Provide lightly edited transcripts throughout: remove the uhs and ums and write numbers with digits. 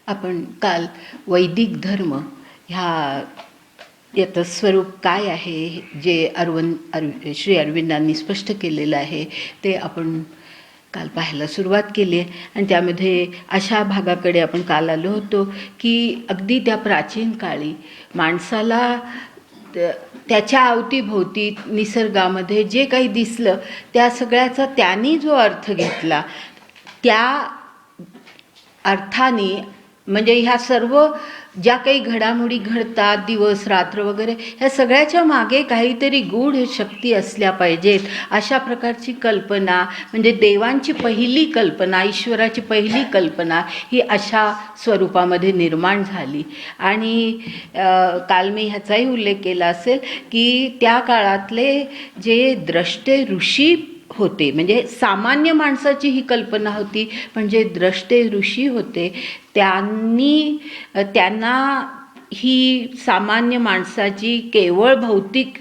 आपण काल वैदिक धर्म ह्या याचं स्वरूप काय आहे जे श्री अरविंदांनी स्पष्ट केलेलं आहे ते आपण काल पाहायला सुरुवात केली आहे. आणि त्यामध्ये अशा भागाकडे आपण काल आलो होतो की अगदी त्या प्राचीन काळी माणसाला त्याच्या अवतीभोवती निसर्गामध्ये जे काही दिसलं त्या सगळ्याचा त्यांनी जो अर्थ घेतला त्या अर्थाने म्हणजे ह्या सर्व ज्या काही घडामोडी घडतात दिवस रात्र वगैरे ह्या सगळ्याच्या मागे काहीतरी गूढ शक्ती असल्या पाहिजेत अशा प्रकारची कल्पना म्हणजे देवांची पहिली कल्पना ईश्वराची पहिली कल्पना ही अशा स्वरूपामध्ये निर्माण झाली. आणि काल मी ह्याचाही उल्लेख केला असेल की त्या काळातले जे द्रष्टे ऋषी होते म्हणजे सामान्य माणसाची ही कल्पना होती पण जे द्रष्टे ऋषी होते त्यांना ही सामान्य माणसाची केवळ भौतिक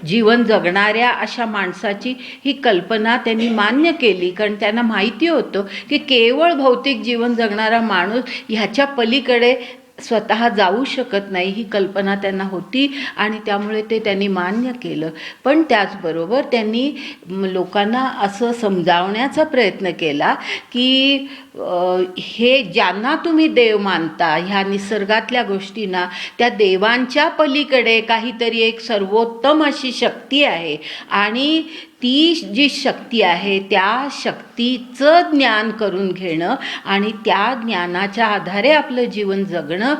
जीवन जगणाऱ्या अशा माणसाची ही कल्पना त्यांनी मान्य केली. कारण त्यांना माहिती होतं की केवळ भौतिक जीवन जगणारा माणूस ह्याच्या पलीकडे स्वतः जाऊ शकत नाही ही कल्पना त्यांना होती आणि त्यामुळे ते त्यांनी मान्य केलं. पण त्याचबरोबर त्यांनी लोकांना असं समजावण्याचा प्रयत्न केला की हे ज्यांना तुम्ही देव मानता ह्या निसर्गातल्या गोष्टींना त्या देवांच्या पलीकडे काहीतरी एक सर्वोत्तम अशी शक्ती आहे आणि ती जी शक्ती आहे त्या शक्तीचं ज्ञान करून घेणं आणि त्या ज्ञानाच्या आधारे आपलं जीवन जगणं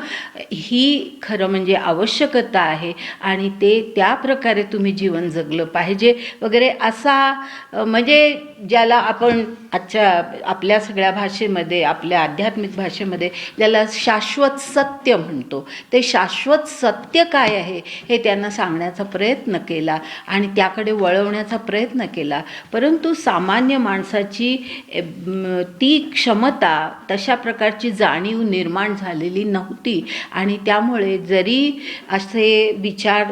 ही खरं म्हणजे आवश्यकता आहे आणि ते त्या प्रकारे तुम्ही जीवन जगलं पाहिजे वगैरे असा म्हणजे ज्याला आपण आजच्या आपल्या सगळ्या भाषेमध्ये आपल्या आध्यात्मिक भाषेमध्ये ज्याला शाश्वत सत्य म्हणतो ते शाश्वत सत्य काय आहे हे त्यांना सांगण्याचा प्रयत्न केला आणि त्याकडे वळवण्याचा प्रयत्न केला. परंतु सामान्य माणसाची ती क्षमता तशा प्रकारची जाणीव निर्माण झालेली नव्हती आणि त्यामुळे जरी असे विचार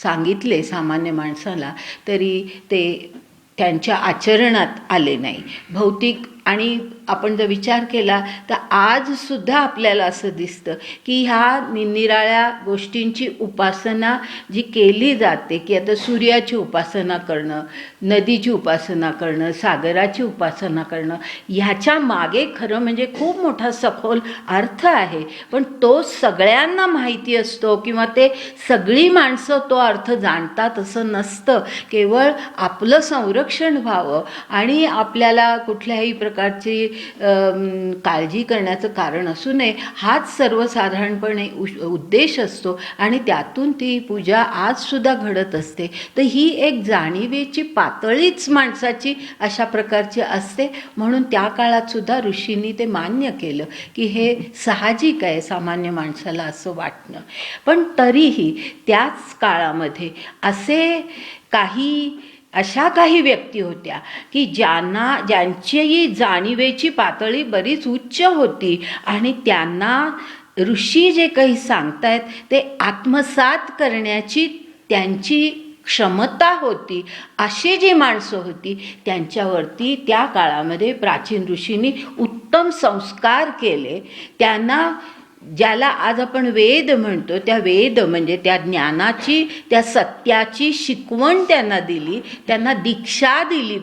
सांगितले सामान्य माणसाला तरी ते त्यांच्या आचरणात आले नाही. भौतिक आणि आपण जर विचार केला तर आजसुद्धा आपल्याला असं दिसतं की ह्या निरनिराळ्या गोष्टींची उपासना जी केली जाते की आता सूर्याची उपासना करणं नदीची उपासना करणं सागराची उपासना करणं ह्याच्या मागे खरं म्हणजे खूप मोठा सखोल अर्थ आहे. पण तो सगळ्यांना माहिती असतो किंवा ते सगळी माणसं तो अर्थ जाणतात असं नसतं. केवळ आपलं संरक्षण व्हावं आणि आपल्याला कुठल्याही प्रकारची काळजी करण्याचं कारण असू नये हाच सर्वसाधारणपणे उद्देश असतो आणि त्यातून ती पूजा आजसुद्धा घडत असते. तर ही एक जाणीवेची पातळीच माणसाची अशा प्रकारची असते. म्हणून त्या काळातसुद्धा ऋषींनी ते मान्य केलं की हे साहजिक आहे सामान्य माणसाला असं वाटणं. पण तरीही त्याच काळामध्ये अशा काही व्यक्ती होत्या की ज्यांची जाणीवेची पातळी बरीच उच्च होती आणि त्यांना ऋषी जे काही सांगतायत ते आत्मसात करण्याची त्यांची क्षमता होती. अशी जी माणसं होती त्यांच्यावरती त्या काळामध्ये प्राचीन ऋषींनी उत्तम संस्कार केले. त्यांना ज्याला आज आपण वेद म्हणतो त्या वेद म्हणजे त्या ज्ञानाची त्या सत्याची शिकवण त्यांना दिली त्यांना दीक्षा दिली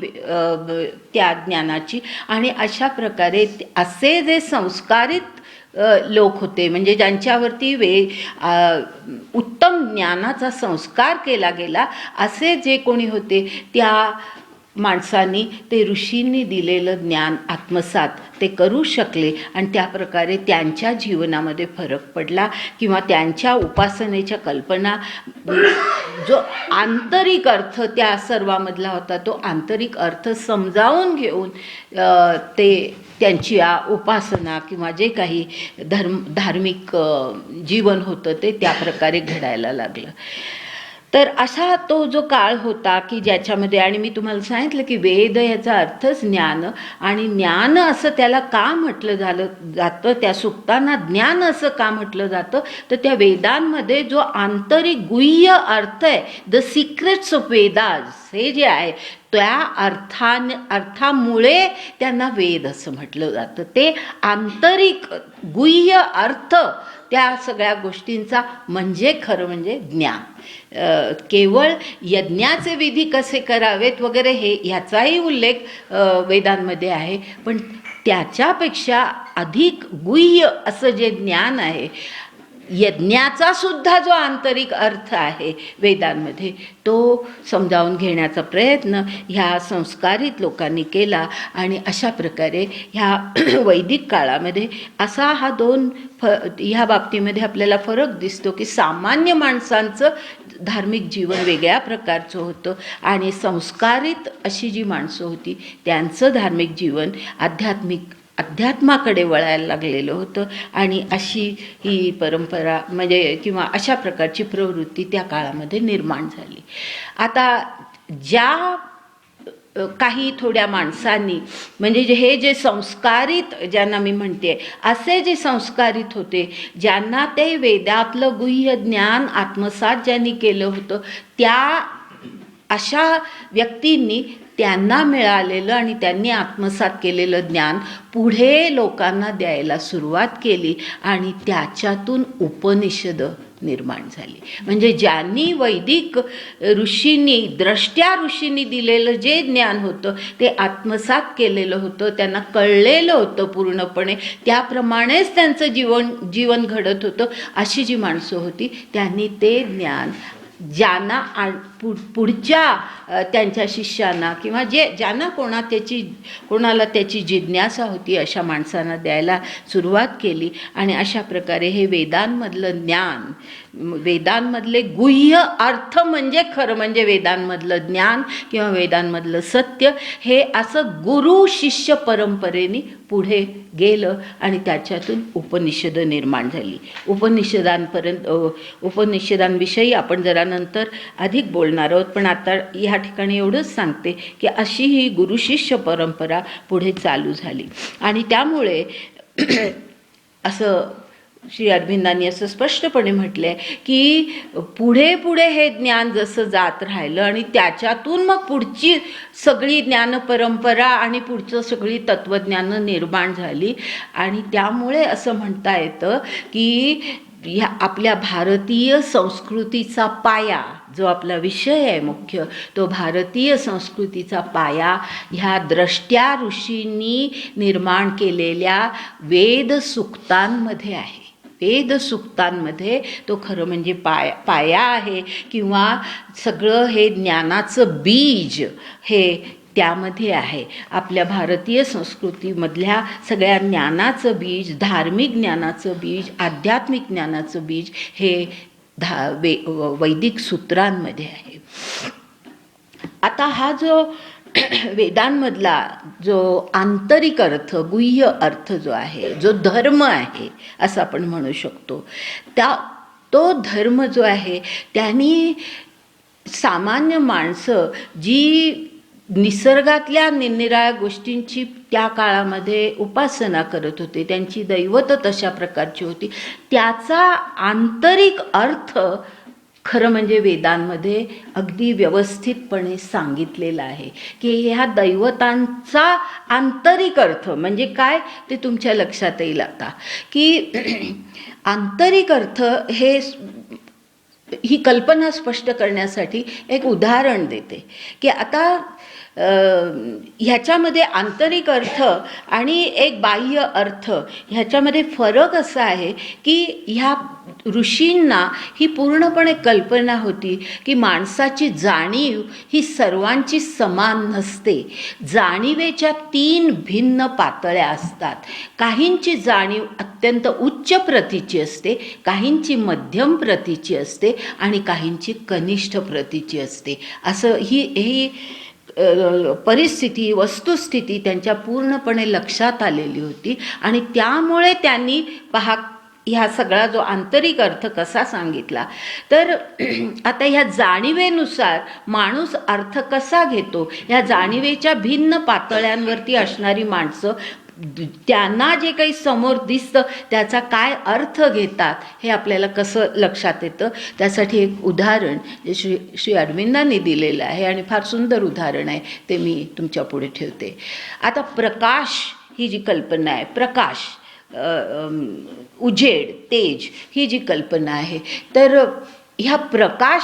त्या ज्ञानाची. आणि अशा प्रकारे असे जे संस्कारित लोक होते म्हणजे ज्यांच्यावरती उत्तम ज्ञानाचा संस्कार केला गेला असे जे कोणी होते त्या माणसांनी ते ऋषींनी दिलेलं ज्ञान आत्मसात ते करू शकले आणि त्या प्रकारे त्यांच्या जीवनामध्ये फरक पडला किंवा त्यांच्या उपासनेच्या कल्पना जो आंतरिक अर्थ त्या सर्वामधला होता तो आंतरिक अर्थ समजावून घेऊन ते त्यांची उपासना किंवा जे काही धार्मिक जीवन होतं ते त्या प्रकारे घडायला लागलं. तर असा तो जो काळ होता की ज्याच्यामध्ये आणि मी तुम्हाला सांगितलं की वेद याचा अर्थच ज्ञान आणि ज्ञान असं त्याला का म्हटलं जातं त्या सुक्तांना ज्ञान असं का म्हटलं जातं तर त्या वेदांमध्ये जो आंतरिक गुह्य अर्थ आहे द सिक्रेट्स ऑफ वेदाज असे जे आहे त्या अर्थामुळे त्यांना वेद असं म्हटलं जातं. ते आंतरिक गुह्य अर्थ त्या सगळ्या गोष्टींचा म्हणजे खरं म्हणजे ज्ञान. केवळ यज्ञाचे विधी कसे करावेत वगैरे ह्याचाही उल्लेख वेदांमध्ये आहे, पण त्याच्यापेक्षा अधिक गुह्य असं जे ज्ञान आहे, यज्ञाचा सुद्धा जो आंतरिक अर्थ आहे वेदांमध्ये, तो समजावून घेण्याचा प्रयत्न ह्या संस्कारित लोकांनी केला. आणि अशा प्रकारे ह्या वैदिक काळामध्ये असा हा ह्या बाबतीमध्ये आपल्याला फरक दिसतो की सामान्य माणसांचं धार्मिक जीवन वेगळ्या प्रकारचं होतं आणि संस्कारित अशी जी माणसं होती त्यांचं धार्मिक जीवन अध्यात्माकडे वळायला लागलेलं होतं. आणि अशी ही परंपरा म्हणजे किंवा अशा प्रकारची प्रवृत्ती त्या काळामध्ये निर्माण झाली. आता ज्या काही थोड्या माणसांनी म्हणजे हे जे संस्कारित ज्यांना मी म्हणते असे जे संस्कारित होते, ज्यांना ते वेदातलं गुह्य ज्ञान आत्मसात ज्यांनी केलं होतं, त्या अशा व्यक्तींनी त्यांना मिळालेलं आणि त्यांनी आत्मसात केलेलं ज्ञान पुढे लोकांना द्यायला सुरुवात केली आणि त्याच्यातून उपनिषद निर्माण झाली. म्हणजे ज्यांनी वैदिक ऋषींनी द्रष्ट्या ऋषींनी दिलेलं जे ज्ञान होतं ते आत्मसात केलेलं होतं, त्यांना कळलेलं होतं पूर्णपणे, त्याप्रमाणेच त्यांचं जीवन घडत होतं. अशी जी माणसं होती त्यांनी ते ज्ञान ज्यांना पुढच्या त्यांच्या शिष्यांना किंवा ज्यांना कोणाला त्याची जिज्ञासा होती अशा माणसांना द्यायला सुरुवात केली. आणि अशा प्रकारे हे वेदांमधलं ज्ञान, वेदांमधले गुह्य अर्थ म्हणजे खरं म्हणजे वेदांमधलं ज्ञान किंवा वेदांमधलं सत्य, हे असं गुरु शिष्य परंपरेने पुढे गेलं आणि त्याच्यातून उपनिषद निर्माण झाली. उपनिषदांविषयी आपण जरा नंतर अधिक बोलणार आहोत, पण आता ह्या ठिकाणी एवढंच सांगते की अशी ही गुरुशिष्य परंपरा पुढे चालू झाली. आणि त्यामुळे असं श्री अरविंदांनी असं स्पष्टपणे म्हटलं आहे की पुढे पुढे हे ज्ञान जसं जात राहिलं आणि त्याच्यातून मग पुढची सगळी ज्ञानपरंपरा आणि पुढचं सगळी तत्त्वज्ञानं निर्माण झाली. आणि त्यामुळे असं म्हणता येतं की ह्या आपल्या भारतीय संस्कृतीचा पाया, जो आपला विषय आहे मुख्य, तो भारतीय संस्कृतीचा पाया ह्या द्रष्ट्या ऋषींनी निर्माण केलेल्या वेदसूक्तांमध्ये आहे. वेदसूक्तांमध्ये तो खरं म्हणजे पाया आहे किंवा सगळं हे ज्ञानाचं बीज हे त्यामध्ये आहे. आपल्या भारतीय संस्कृतीमधल्या सगळ्या ज्ञानाचं बीज, धार्मिक ज्ञानाचं बीज, आध्यात्मिक ज्ञानाचं बीज हे वैदिक सूत्रांमध्ये आहे. आता हा जो वेदांमधला जो आंतरिक अर्थ, गुह्य अर्थ जो आहे, जो धर्म आहे असं आपण म्हणू शकतो, तो धर्म जो आहे त्यांनी सामान्य माणसं जी निसर्गातल्या निरनिराळ्या गोष्टींची त्या काळामध्ये उपासना करत होते, त्यांची दैवत तशा प्रकारची होती, त्याचा आंतरिक अर्थ खरं म्हणजे वेदांमध्ये अगदी व्यवस्थितपणे सांगितलेलं आहे की ह्या दैवतांचा आंतरिक अर्थ म्हणजे काय ते तुमच्या लक्षात येईल आता. की आंतरिक अर्थ ही कल्पना स्पष्ट करण्यासाठी एक उदाहरण देते की आता ह्याच्यामध्ये आंतरिक अर्थ आणि एक बाह्य अर्थ ह्याच्यामध्ये फरक असा आहे की ह्या ऋषींना ही पूर्णपणे कल्पना होती की माणसाची जाणीव ही सर्वांची समान नसते. जाणीवेच्या 3 भिन्न पातळ्या असतात. काहींची जाणीव अत्यंत उच्च प्रतीची असते, काहींची मध्यम प्रतीची असते आणि काहींची कनिष्ठ प्रतीची असते. असं ही परिस्थिती, वस्तुस्थिती त्यांच्या पूर्णपणे लक्षात आलेली होती. आणि त्यामुळे त्यांनी ह्या सगळा जो आंतरिक अर्थ कसा सांगितला तर आता ह्या जाणीवेनुसार माणूस अर्थ कसा घेतो, ह्या जाणीवेच्या भिन्न पातळ्यांवरती असणारी माणसं त्यांना जे काही समोर दिसतं त्याचा काय अर्थ घेतात हे आपल्याला कसं लक्षात येतं. त्यासाठी एक उदाहरण जे श्री अरविंदांनी दिलेलं आहे आणि फार सुंदर उदाहरण आहे, ते मी तुमच्या पुढे ठेवते. आता प्रकाश ही जी कल्पना आहे, प्रकाश, उजेड, तेज, ही जी कल्पना आहे, तर ह्या प्रकाश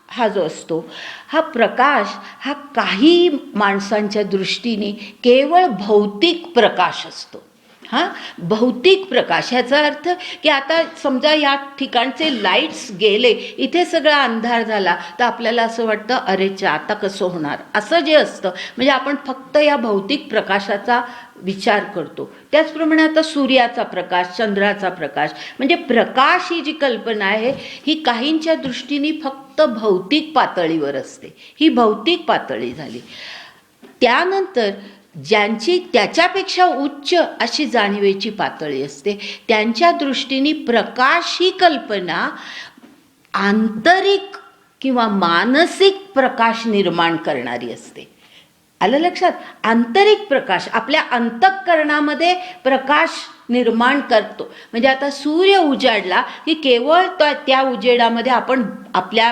हा जो असतो, हा प्रकाश हा काही माणसांच्या दृष्टीने केवळ भौतिक प्रकाश असतो. भौतिक प्रकाश, ह्याचा अर्थ की आता समजा या ठिकाणचे लाईट्स गेले, इथे सगळा अंधार झाला, तर आपल्याला असं वाटतं अरेच्या आता कसं होणार, असं जे असतं. म्हणजे आपण फक्त या भौतिक प्रकाशाचा विचार करतो. त्याचप्रमाणे आता सूर्याचा प्रकाश, चंद्राचा प्रकाश, म्हणजे प्रकाश ही जी कल्पना आहे ही काहींच्या दृष्टीने फक्त भौतिक पातळीवर असते. ही भौतिक पातळी झाली. त्यानंतर ज्यांची त्याच्यापेक्षा उच्च अशी जाणीवेची पातळी असते, त्यांच्या दृष्टीने प्रकाश ही कल्पना आंतरिक किंवा मानसिक प्रकाश निर्माण करणारी असते. आलं लक्षात? आंतरिक प्रकाश आपल्या अंतःकरणामध्ये प्रकाश निर्माण करतो. म्हणजे आता सूर्य उजाडला की केवळ त्या उजेडामध्ये आपण आपल्या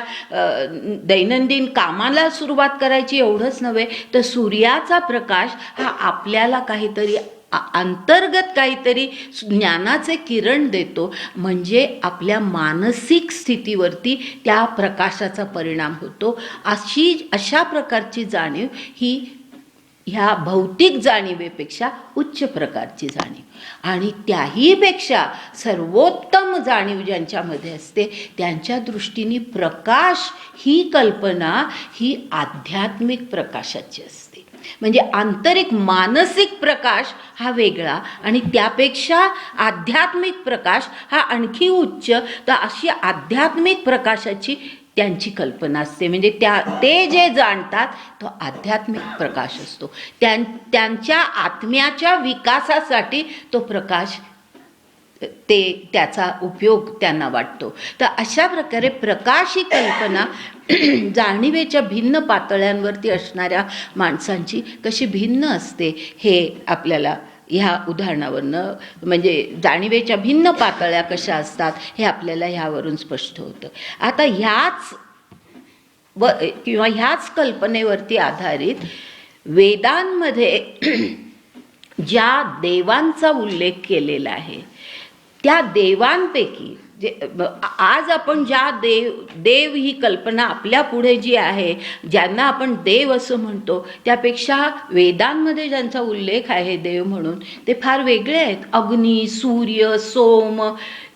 दैनंदिन कामाला सुरुवात करायची एवढंच नव्हे, तर सूर्याचा प्रकाश हा आपल्याला काहीतरी अंतर्गत काहीतरी ज्ञानाचे किरण देतो. म्हणजे आपल्या मानसिक स्थितीवरती त्या प्रकाशाचा परिणाम होतो. अशा प्रकारची जाणीव ही ह्या भौतिक जाणीवेपेक्षा उच्च प्रकारची जाणीव. आणि त्याहीपेक्षा सर्वोत्तम जाणीव ज्यांच्यामध्ये असते, त्यांच्या दृष्टीने प्रकाश ही कल्पना ही आध्यात्मिक प्रकाशाची असते. म्हणजे आंतरिक मानसिक प्रकाश हा वेगळा आणि त्यापेक्षा आध्यात्मिक प्रकाश हा आणखी उच्च. तर अशी आध्यात्मिक प्रकाशाची त्यांची कल्पना असते. म्हणजे ते जे जाणतात तो आध्यात्मिक प्रकाश असतो. त्यांच्या आत्म्याच्या विकासासाठी तो प्रकाश, त्याचा उपयोग त्यांना वाटतो. तर अशा प्रकारे प्रकाश ही कल्पना जाणीवेच्या भिन्न पातळ्यांवरती असणाऱ्या माणसांची कशी भिन्न असते हे आपल्याला ह्या उदाहरणावरनं, म्हणजे जाणीवेच्या भिन्न पातळ्या कशा असतात हे आपल्याला ह्यावरून स्पष्ट होतं. आता ह्याच कल्पनेवरती आधारित वेदांमध्ये ज्या देवांचा उल्लेख केलेला आहे, त्या देवांपैकी आज आपण ज्या देव ही कल्पना आपल्या पुढे जी आहे, ज्यांना आपण देव असं म्हणतो, त्यापेक्षा वेदांमध्ये ज्यांचा उल्लेख आहे देव म्हणून ते फार वेगळे आहेत. अग्नी, सूर्य, सोम,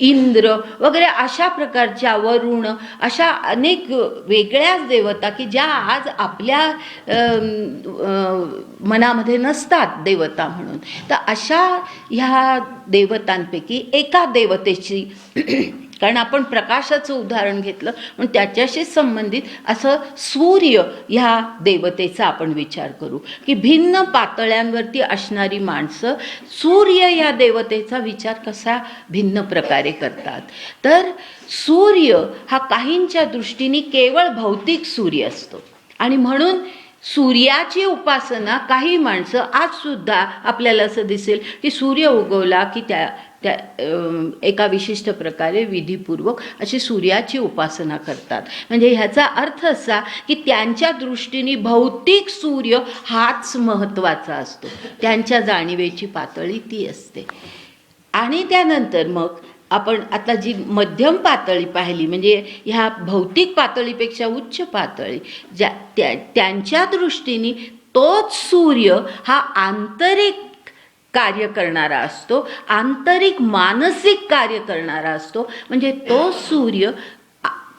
इंद्र वगैरे अशा प्रकारच्या, वरुण, अशा अनेक वेगळ्याच देवता की ज्या आज आपल्या मनामध्ये नसतात देवता म्हणून. तर अशा ह्या देवतांपैकी एका देवतेची कारण आपण प्रकाशाचं उदाहरण घेतलं म्हणून त्याच्याशी संबंधित असं सूर्य ह्या देवतेचा आपण विचार करू की भिन्न पातळ्यांवरती असणारी माणसं सूर्य या देवतेचा विचार कसा भिन्न प्रकारे करतात. तर सूर्य हा काहींच्या दृष्टीने केवळ भौतिक सूर्य असतो आणि म्हणून सूर्याची उपासना काही माणसं आजसुद्धा आपल्याला असं दिसेल की सूर्य उगवला की त्या एका विशिष्ट प्रकारे विधीपूर्वक अशी सूर्याची उपासना करतात. म्हणजे ह्याचा अर्थ असा की त्यांच्या दृष्टीने भौतिक सूर्य हाच महत्त्वाचा असतो. त्यांच्या जाणीवेची पातळी ती असते. आणि त्यानंतर मग आपण आता जी मध्यम पातळी पाहिली, म्हणजे ह्या भौतिक पातळीपेक्षा उच्च पातळी, त्यांच्या दृष्टीने तोच सूर्य हा आंतरिक कार्य करणारा असतो, आंतरिक मानसिक कार्य करणारा असतो. म्हणजे तो सूर्य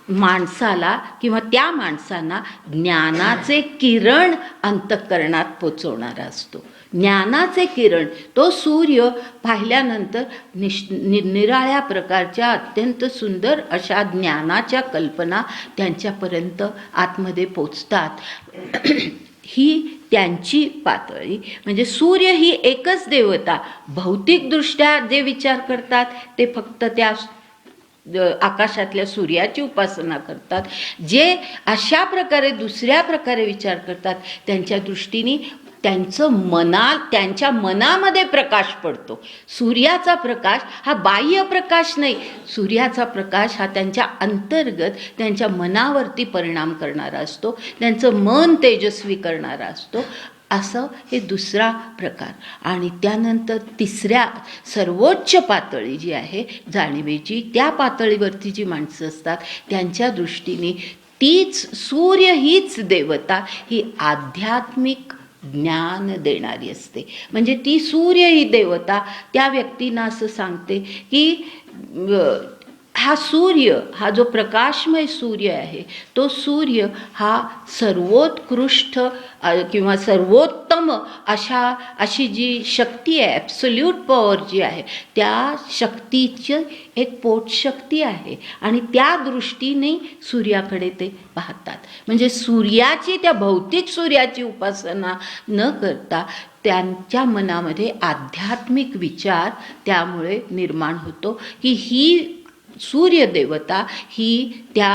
माणसाला किंवा त्या माणसांना ज्ञानाचे किरण अंतःकरणात पोचवणारा असतो. ज्ञानाचे किरण, तो सूर्य पाहिल्यानंतर निराळ्या प्रकारच्या अत्यंत सुंदर अशा ज्ञानाच्या कल्पना त्यांच्यापर्यंत आतमध्ये पोचतात. ही त्यांची पातळी. म्हणजे सूर्य ही एकच देवता, भौतिकदृष्ट्या जे विचार करतात ते फक्त त्या आकाशातल्या सूर्याची उपासना करतात, जे अशा प्रकारे दुसऱ्या प्रकारे विचार करतात, त्यांच्या दृष्टीने त्यांच्या मनामध्ये प्रकाश पडतो. सूर्याचा प्रकाश हा बाह्य प्रकाश नाही, सूर्याचा प्रकाश हा त्यांच्या अंतर्गत त्यांच्या मनावरती परिणाम करणारा असतो, त्यांचं मन तेजस्वी करणारा असतो. असं हे दुसरा प्रकार. आणि त्यानंतर तिसऱ्या सर्वोच्च पातळी जी आहे जाणीवेची, त्या पातळीवरती जी माणसं असतात त्यांच्या दृष्टीने तीच सूर्य हीच देवता ही आध्यात्मिक ज्ञान देणारी असते. म्हणजे ती सूर्य ही देवता त्या व्यक्तींना असं सांगते की हा सूर्य, हा जो प्रकाशमय सूर्य आहे, तो सूर्य हा सर्वोत्कृष्ट किंवा सर्वोत्तम अशी जी शक्ती आहे, ॲब्सोल्यूट पॉवर जी आहे, त्या शक्तीची एक पोटशक्ती आहे. आणि त्या दृष्टीने सूर्याकडे ते पाहतात. म्हणजे सूर्याची, त्या भौतिक सूर्याची उपासना न करता त्यांच्या मनामध्ये आध्यात्मिक विचार त्यामुळे निर्माण होतो की ही सूर्यदेवता ही त्या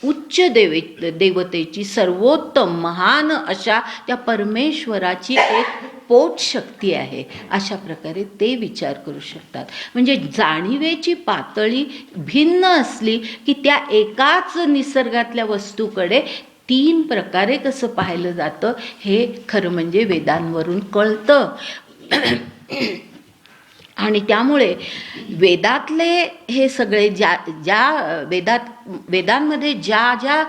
उच्च देवतेची, सर्वोत्तम महान अशा त्या परमेश्वराची एक पोटशक्ती आहे. अशा प्रकारे ते विचार करू शकतात. म्हणजे जाणीवेची पातळी भिन्न असली की त्या एकाच निसर्गातल्या वस्तूकडे 3 प्रकारे कसं पाहिलं जातं हे खरं म्हणजे वेदांवरून कळतं. आणि त्यामुळे वेदातले हे सगळे वेदांमध्ये ज्या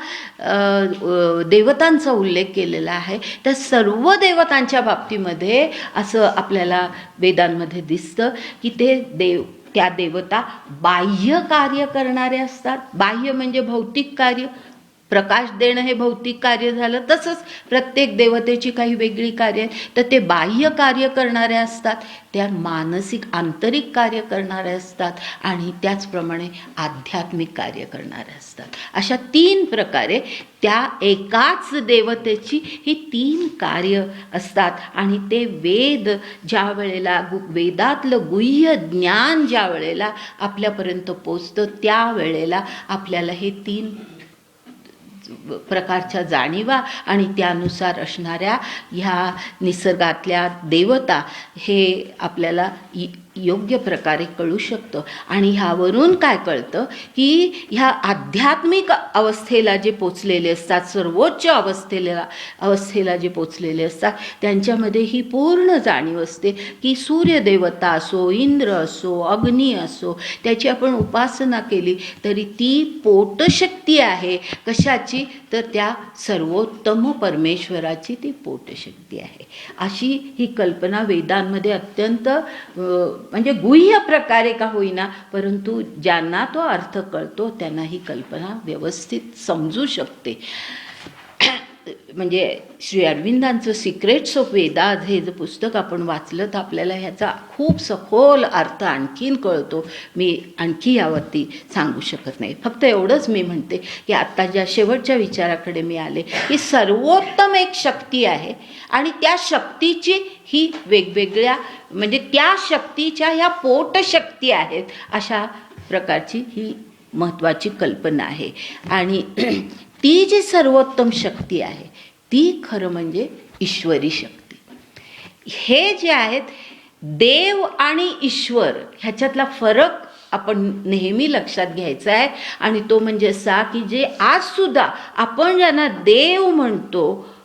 देवतांचा उल्लेख केलेला आहे त्या सर्व देवतांच्या बाबतीमध्ये असं आपल्याला वेदांमध्ये दिसतं की त्या देवता बाह्य कार्य करणारे असतात. बाह्य म्हणजे भौतिक कार्य, प्रकाश देणं हे भौतिक कार्य झालं. तसंच प्रत्येक देवतेची काही वेगळी कार्य आहेत, तर ते बाह्य कार्य करणारे असतात, त्या मानसिक आंतरिक कार्य करणारे असतात आणि त्याचप्रमाणे आध्यात्मिक कार्य करणारे असतात. अशा 3 प्रकारे त्या एकाच देवतेची ही 3 कार्य असतात. आणि ते वेद ज्या वेळेला, वेदातलं गुह्य ज्ञान ज्या वेळेला आपल्यापर्यंत पोचतं त्यावेळेला आपल्याला हे 3 प्रकारच्या जाणीवा आणि त्यानुसार असणाऱ्या ह्या निसर्गातल्या देवता हे आपल्याला योग्य प्रकारे कळू शकतं. आणि ह्यावरून काय कळतं की ह्या आध्यात्मिक अवस्थेला जे पोचलेले असतात, सर्वोच्च अवस्थेला जे पोचलेले असतात, त्यांच्यामध्ये ही पूर्ण जाणीव असते की सूर्यदेवता असो, इंद्र असो, अग्नी असो, त्याची आपण उपासना केली तरी ती पोटशक्ती आहे. कशाची? तर त्या सर्वोत्तम परमेश्वराची ती पोटशक्ती आहे. अशी ही कल्पना वेदांमध्ये अत्यंत म्हणजे गुह्य प्रकारे का होईना, परंतु ज्यांना तो अर्थ कळतो त्यांना ही कल्पना व्यवस्थित समजू शकते. म्हणजे श्री अरविंदांचं सिक्रेट्स ऑफ वेदाज हे जे पुस्तक आपण वाचलं तर आपल्याला ह्याचा खूप सखोल अर्थ आणखीन कळतो. मी आणखी यावरती सांगू शकत नाही. फक्त एवढंच मी म्हणते की आत्ता ज्या शेवटच्या विचाराकडे मी आले की सर्वोत्तम एक शक्ती आहे आणि त्या शक्तीची ही वेगवेगळ्या म्हणजे त्या शक्तीच्या ह्या पोटशक्ती आहेत, अशा प्रकारची ही महत्त्वाची कल्पना आहे. आणि ती जी सर्वोत्तम शक्ती आहे ती खरं म्हणजे ईश्वरी शक्ती. हे जे आहेत देव आणि ईश्वर ह्याच्यातला फरक आपण नेहमी लक्षात घ्यायचा आहे. आणि तो म्हणजे असा की जे आजसुद्धा आपण ज्यांना देव म्हणतो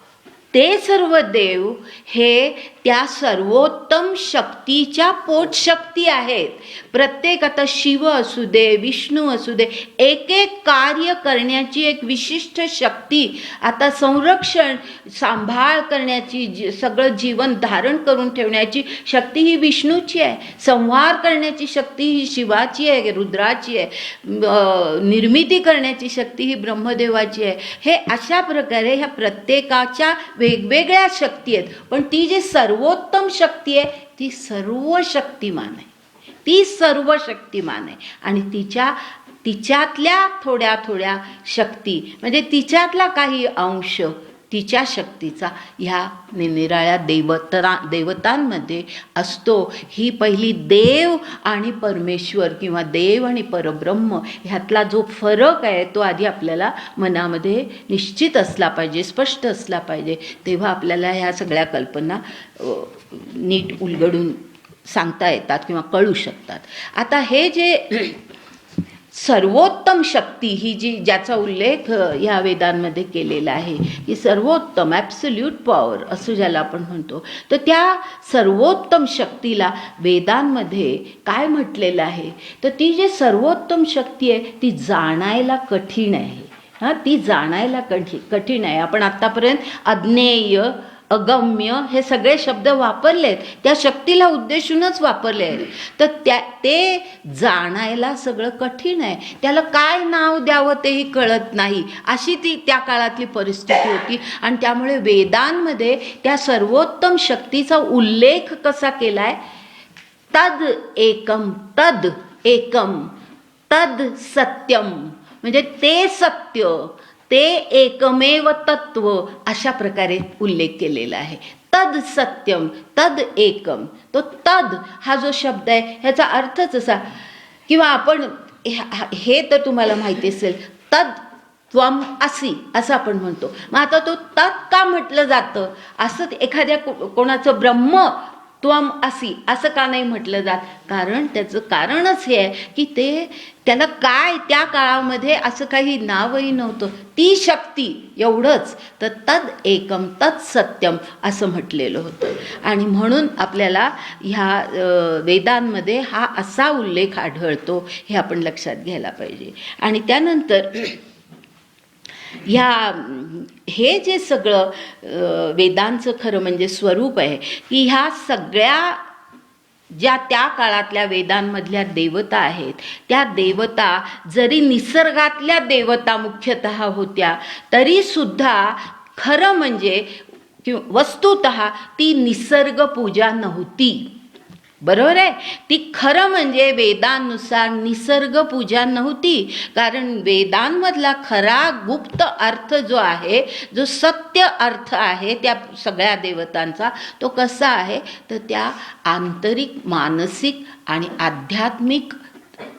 ते सर्व देव हे त्या सर्वोत्तम शक्तीच्या पोटशक्ती आहेत. प्रत्येक, आता शिव असू दे, विष्णू असू दे, एक एक कार्य करण्याची एक विशिष्ट शक्ती, आता संरक्षण सांभाळ करण्याची, सगळं जीवन धारण करून ठेवण्याची शक्ती ही विष्णूची आहे. संहार करण्याची शक्ती ही शिवाची आहे, रुद्राची आहे. निर्मिती करण्याची शक्ती ही ब्रह्मदेवाची आहे. हे अशा प्रकारे ह्या प्रत्येकाच्या वेगवेगळ्या शक्ती आहेत. पण ती जी सर्वोत्तम शक्ती आहे ती सर्व शक्तिमान आहे. ती सर्व शक्तिमान आहे. आणि तिच्यातल्या थोड्या थोड्या शक्ती म्हणजे तिच्यातला काही अंश तिच्या शक्तीचा ह्या निराळ्या देवतांमध्ये असतो. ही पहिली देव आणि परमेश्वर किंवा देव आणि परब्रह्म ह्यातला जो फरक आहे तो आधी आपल्याला मनामध्ये निश्चित असला पाहिजे, स्पष्ट असला पाहिजे. तेव्हा आपल्याला ह्या सगळ्या कल्पना नीट उलगडून सांगता येतात किंवा कळू शकतात. आता हे जे सर्वोत्तम शक्ती ही ज्याचा उल्लेख ह्या वेदांमध्ये केलेला आहे, की सर्वोत्तम ॲब्सोल्यूट पॉवर असं ज्याला आपण म्हणतो, तर त्या सर्वोत्तम शक्तीला वेदांमध्ये काय म्हटलेलं आहे, तर ती जी सर्वोत्तम शक्ती आहे ती जाणायला कठीण आहे. ती जाणायला कठीण आहे. आपण आत्तापर्यंत अज्ञेय, अगम्य हे सगळे शब्द वापरलेत, त्या शक्तीला उद्देशूनच वापरले आहेत. तर ते जाणायला सगळं कठीण आहे. त्याला काय नाव द्यावं तेही कळत नाही, अशी ती त्या काळातली परिस्थिती होती. आणि त्यामुळे वेदांमध्ये त्या सर्वोत्तम शक्तीचा उल्लेख कसा केला आहे, तद एकम, तद एकम, तद सत्यम, म्हणजे ते सत्य, ते एकमेव तत्व, अशा प्रकारे उल्लेख केलेला आहे. तद सत्यम, तद एकम. तो तद हा जो शब्द आहे ह्याचा अर्थच असा, किंवा आपण हे तर तुम्हाला माहिती असेल, तद त्वम असि असं आपण म्हणतो. मग आता तो तद का म्हटलं जातं, असं एखाद्या कोणाचं ब्रह्म त्वम असि असं का नाही म्हटलं जात, कारण त्याचं कारणच हे आहे की त्याला काय त्या काळामध्ये असं काही नावही नव्हतं, ती शक्ती एवढंच. तर तद एकम, तद सत्यम असं म्हटलेलं होतं. आणि म्हणून आपल्याला ह्या वेदांमध्ये हा असा उल्लेख आढळतो, हे आपण लक्षात घ्यायला पाहिजे. आणि त्यानंतर हे जे सगळं वेदांचं खरं म्हणजे स्वरूप आहे, की ह्या सगळ्या ज्या त्या काळातल्या वेदांमधल्या देवता आहेत, त्या देवता जरी निसर्गातल्या देवता मुख्यतः होत्या, तरीसुद्धा खरं म्हणजे वस्तुतः ती निसर्ग पूजा नव्हती. बरोबर आहे. ती खरं म्हणजे वेदांनुसार निसर्ग पूजा नव्हती. कारण वेदांमधला खरा गुप्त अर्थ जो आहे, जो सत्य अर्थ आहे त्या सगळ्या देवतांचा, तो कसा आहे, तर त्या आंतरिक, मानसिक आणि आध्यात्मिक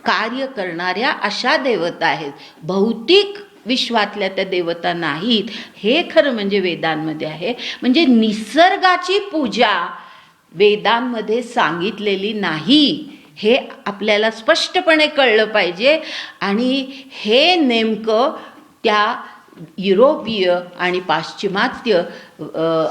कार्य करणाऱ्या अशा देवता आहेत. भौतिक विश्वातल्या त्या देवता नाहीत. हे खरं म्हणजे वेदांमध्ये आहे. म्हणजे निसर्गाची पूजा वेदांमध्ये सांगितलेली नाही, हे आपल्याला स्पष्टपणे कळलं पाहिजे. आणि हे नेमकं त्या युरोपीय आणि पाश्चिमात्य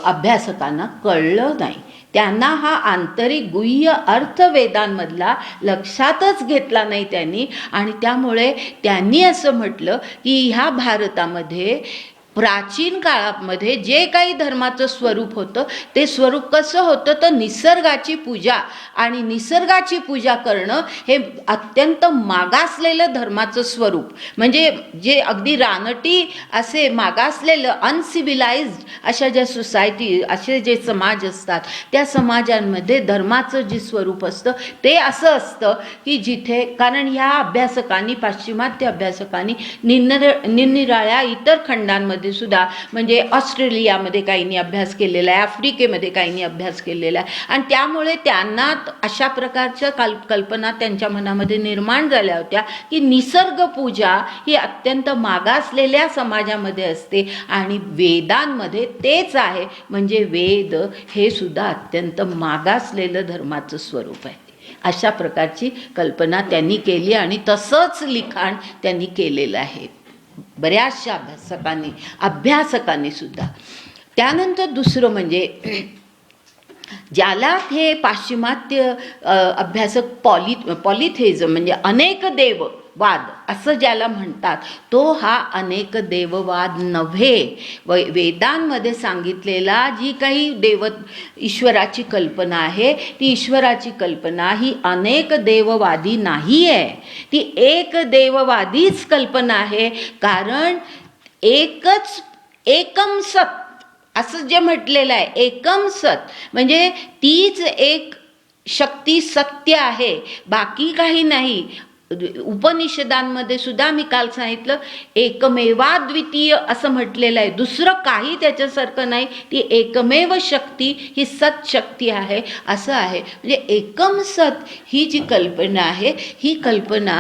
अभ्यासकांना कळलं नाही. त्यांना हा आंतरिक गुह्य अर्थ वेदांमधला लक्षातच घेतला नाही त्यांनी. आणि त्यामुळे त्यांनी असं म्हटलं की ह्या भारतामध्ये प्राचीन काळामध्ये जे काही धर्माचं स्वरूप होतं, ते स्वरूप कसं होतं, तर निसर्गाची पूजा. आणि निसर्गाची पूजा करणं हे अत्यंत मागासलेलं धर्माचं स्वरूप. म्हणजे जे अगदी रानटी असे मागासलेलं अनसिव्हिलाइज्ड अशा ज्या सोसायटी, असे जे समाज असतात, त्या समाजांमध्ये धर्माचं जे स्वरूप असतं ते असं असतं की जिथे, कारण ह्या अभ्यासकांनी, पाश्चिमात्य अभ्यासकांनी निरनिराळ्या इतर खंडांमध्ये सुद्धा, म्हणजे ऑस्ट्रेलियामध्ये काहींनी अभ्यास केलेला आहे, आफ्रिकेमध्ये काहींनी अभ्यास केलेला आहे. आणि त्यामुळे त्यांना अशा प्रकारच्या कल्पना त्यांच्या मनामध्ये निर्माण झाल्या होत्या की निसर्ग पूजा ही अत्यंत मागासलेल्या समाजामध्ये असते. आणि वेदांमध्ये तेच आहे. म्हणजे वेद हे सुद्धा अत्यंत मागासलेलं धर्माचं स्वरूप आहे. अशा प्रकारची कल्पना त्यांनी केली आणि तसंच लिखाण त्यांनी केलेलं आहे बऱ्याचशा अभ्यासकांनी सुद्धा. त्यानंतर दुसरं म्हणजे ज्याला हे पाश्चिमात्य अभ्यासक पॉलिथेइझम म्हणजे अनेक देववाद असं ज्याला म्हणतात, तो हा अनेक देववाद नव्हे. वेदांमध्ये सांगितलेला जी काही ईश्वराची कल्पना आहे, ती ईश्वराची कल्पना ही अनेक देववादी नाही आहे. ती एक देववादीच कल्पना आहे. कारण एकम सत असं जे म्हटलेलं आहे, एकम सत म्हणजे तीच एक शक्ती सत्य आहे, बाकी काही नाही. उपनिषदांमध्ये सुद्धा मी काल सांगितलं एकमेवाद्वितीय असं म्हटलेलं आहे, दुसरं काही त्याच्यासारखं नाही, ती एकमेव शक्ती ही सतशक्ती आहे असं आहे. म्हणजे एकम सत ही जी कल्पना आहे ही कल्पना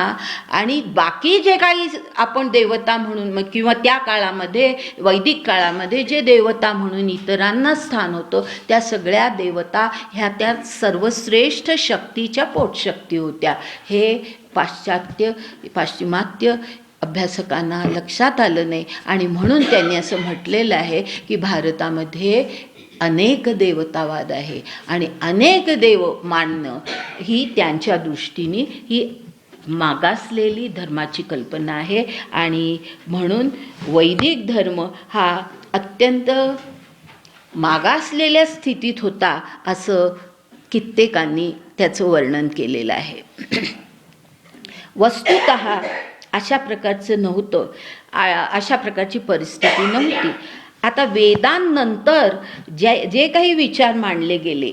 आणि बाकी जे काही आपण देवता म्हणून किंवा त्या काळामध्ये वैदिक काळामध्ये जे देवता म्हणून इतरांना स्थान होतं त्या सगळ्या देवता ह्या त्या सर्वश्रेष्ठ शक्तीच्या पोटशक्ती होत्या. हे पाश्चिमात्य अभ्यासकांना लक्षात आलं नाही आणि म्हणून त्यांनी असं म्हटलेलं आहे की भारतामध्ये अनेक देवतावाद आहे आणि अनेक देव मानणं ही त्यांच्या दृष्टीने ही मागासलेली धर्माची कल्पना आहे. आणि म्हणून वैदिक धर्म हा अत्यंत मागासलेल्या स्थितीत होता असं कित्येकांनी त्याचं वर्णन केलेलं आहे. वस्तुतः अशा प्रकारचं नव्हतं, अशा प्रकारची परिस्थिती नव्हती. आता वेदांनंतर जे काही विचार मांडले गेले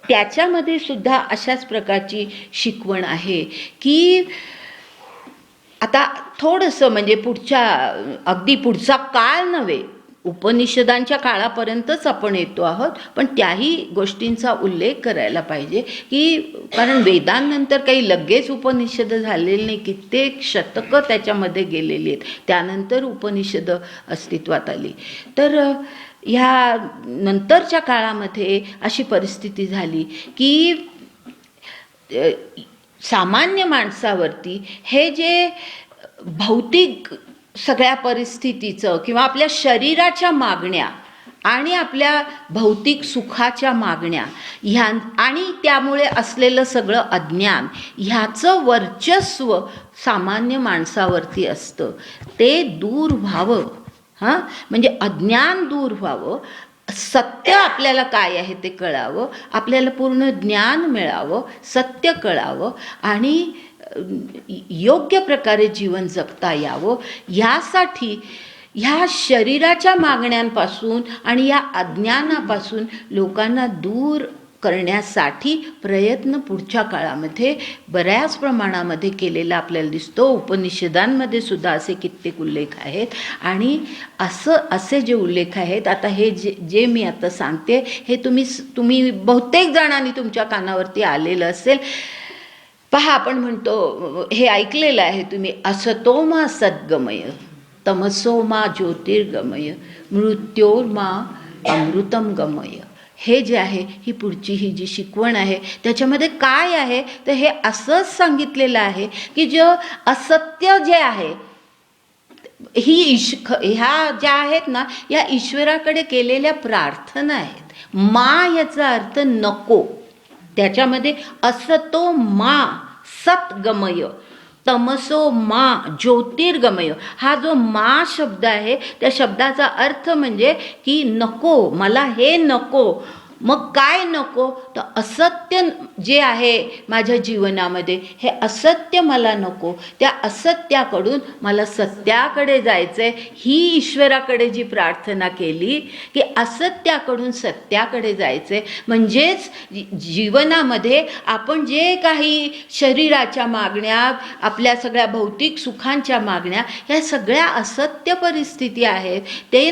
त्याच्यामध्ये सुद्धा अशाच प्रकारची शिकवण आहे की आता थोडंसं म्हणजे अगदी पुढचा काळ नव्हे, उपनिषदांच्या काळापर्यंतच आपण येतो आहोत, पण त्याही गोष्टींचा उल्लेख करायला पाहिजे की कारण वेदांनंतर काही लगेच उपनिषद झालेले नाही, कित्येक शतकं त्याच्यामध्ये गेलेली आहेत, त्यानंतर उपनिषद अस्तित्वात आली. तर ह्या नंतरच्या काळामध्ये अशी परिस्थिती झाली की सामान्य माणसावरती हे जे भौतिक सगळ्या परिस्थितीचं किंवा आपल्या शरीराच्या मागण्या आणि आपल्या भौतिक सुखाच्या मागण्या ह्या आणि त्यामुळे असलेलं सगळं अज्ञान ह्याचं वर्चस्व सामान्य माणसावरती असतं. ते दूर व्हावं, म्हणजे अज्ञान दूर व्हावं, सत्य आपल्याला काय आहे ते कळावं, आपल्याला पूर्ण ज्ञान मिळावं, सत्य कळावं आणि योग्य प्रकारे जीवन जगता यावं, यासाठी ह्या शरीराच्या मागण्यांपासून आणि या अज्ञानापासून लोकांना दूर करण्यासाठी प्रयत्न पुढच्या काळामध्ये बऱ्याच प्रमाणामध्ये केलेला आपल्याला दिसतो. उपनिषदांमध्ये सुद्धा असे कित्येक उल्लेख आहेत आणि असे जे उल्लेख आहेत, आता हे जे मी आता सांगते हे तुम्ही बहुतेक जणांनी तुमच्या कानावरती आलेलं असेल. पहा, आपण म्हणतो, हे ऐकलेलं आहे तुम्ही, असतो मा सद्गमय, तमसो मा ज्योतिर्गमय, मृत्योर्मा अमृतम गमय. हे जे आहे, ही पुढची ही जी शिकवण आहे त्याच्यामध्ये काय आहे तर हे असंच सांगितलेलं आहे की जे असत्य जे आहे ह्या ज्या आहेत ना, या ईश्वराकडे केलेल्या प्रार्थना आहेत. मा याचा अर्थ नको, त्याच्यामध्ये असतो मा सतगमय, तमसो मा ज्योतिर्गमय, हा जो मा शब्द आहे त्या शब्दाचा अर्थ म्हणजे की नको, मला हे नको. मग काय नको तर असत्य जे आहे माझ्या जीवनामध्ये, हे असत्य मला नको, त्या असत्याकडून मला सत्याकडे जायचं आहे. ही ईश्वराकडे जी प्रार्थना केली की असत्याकडून सत्याकडे जायचं आहे, म्हणजेच जीवनामध्ये आपण जे काही शरीराच्या मागण्या, आपल्या सगळ्या भौतिक सुखांच्या मागण्या, ह्या सगळ्या असत्य परिस्थिती आहेत. ते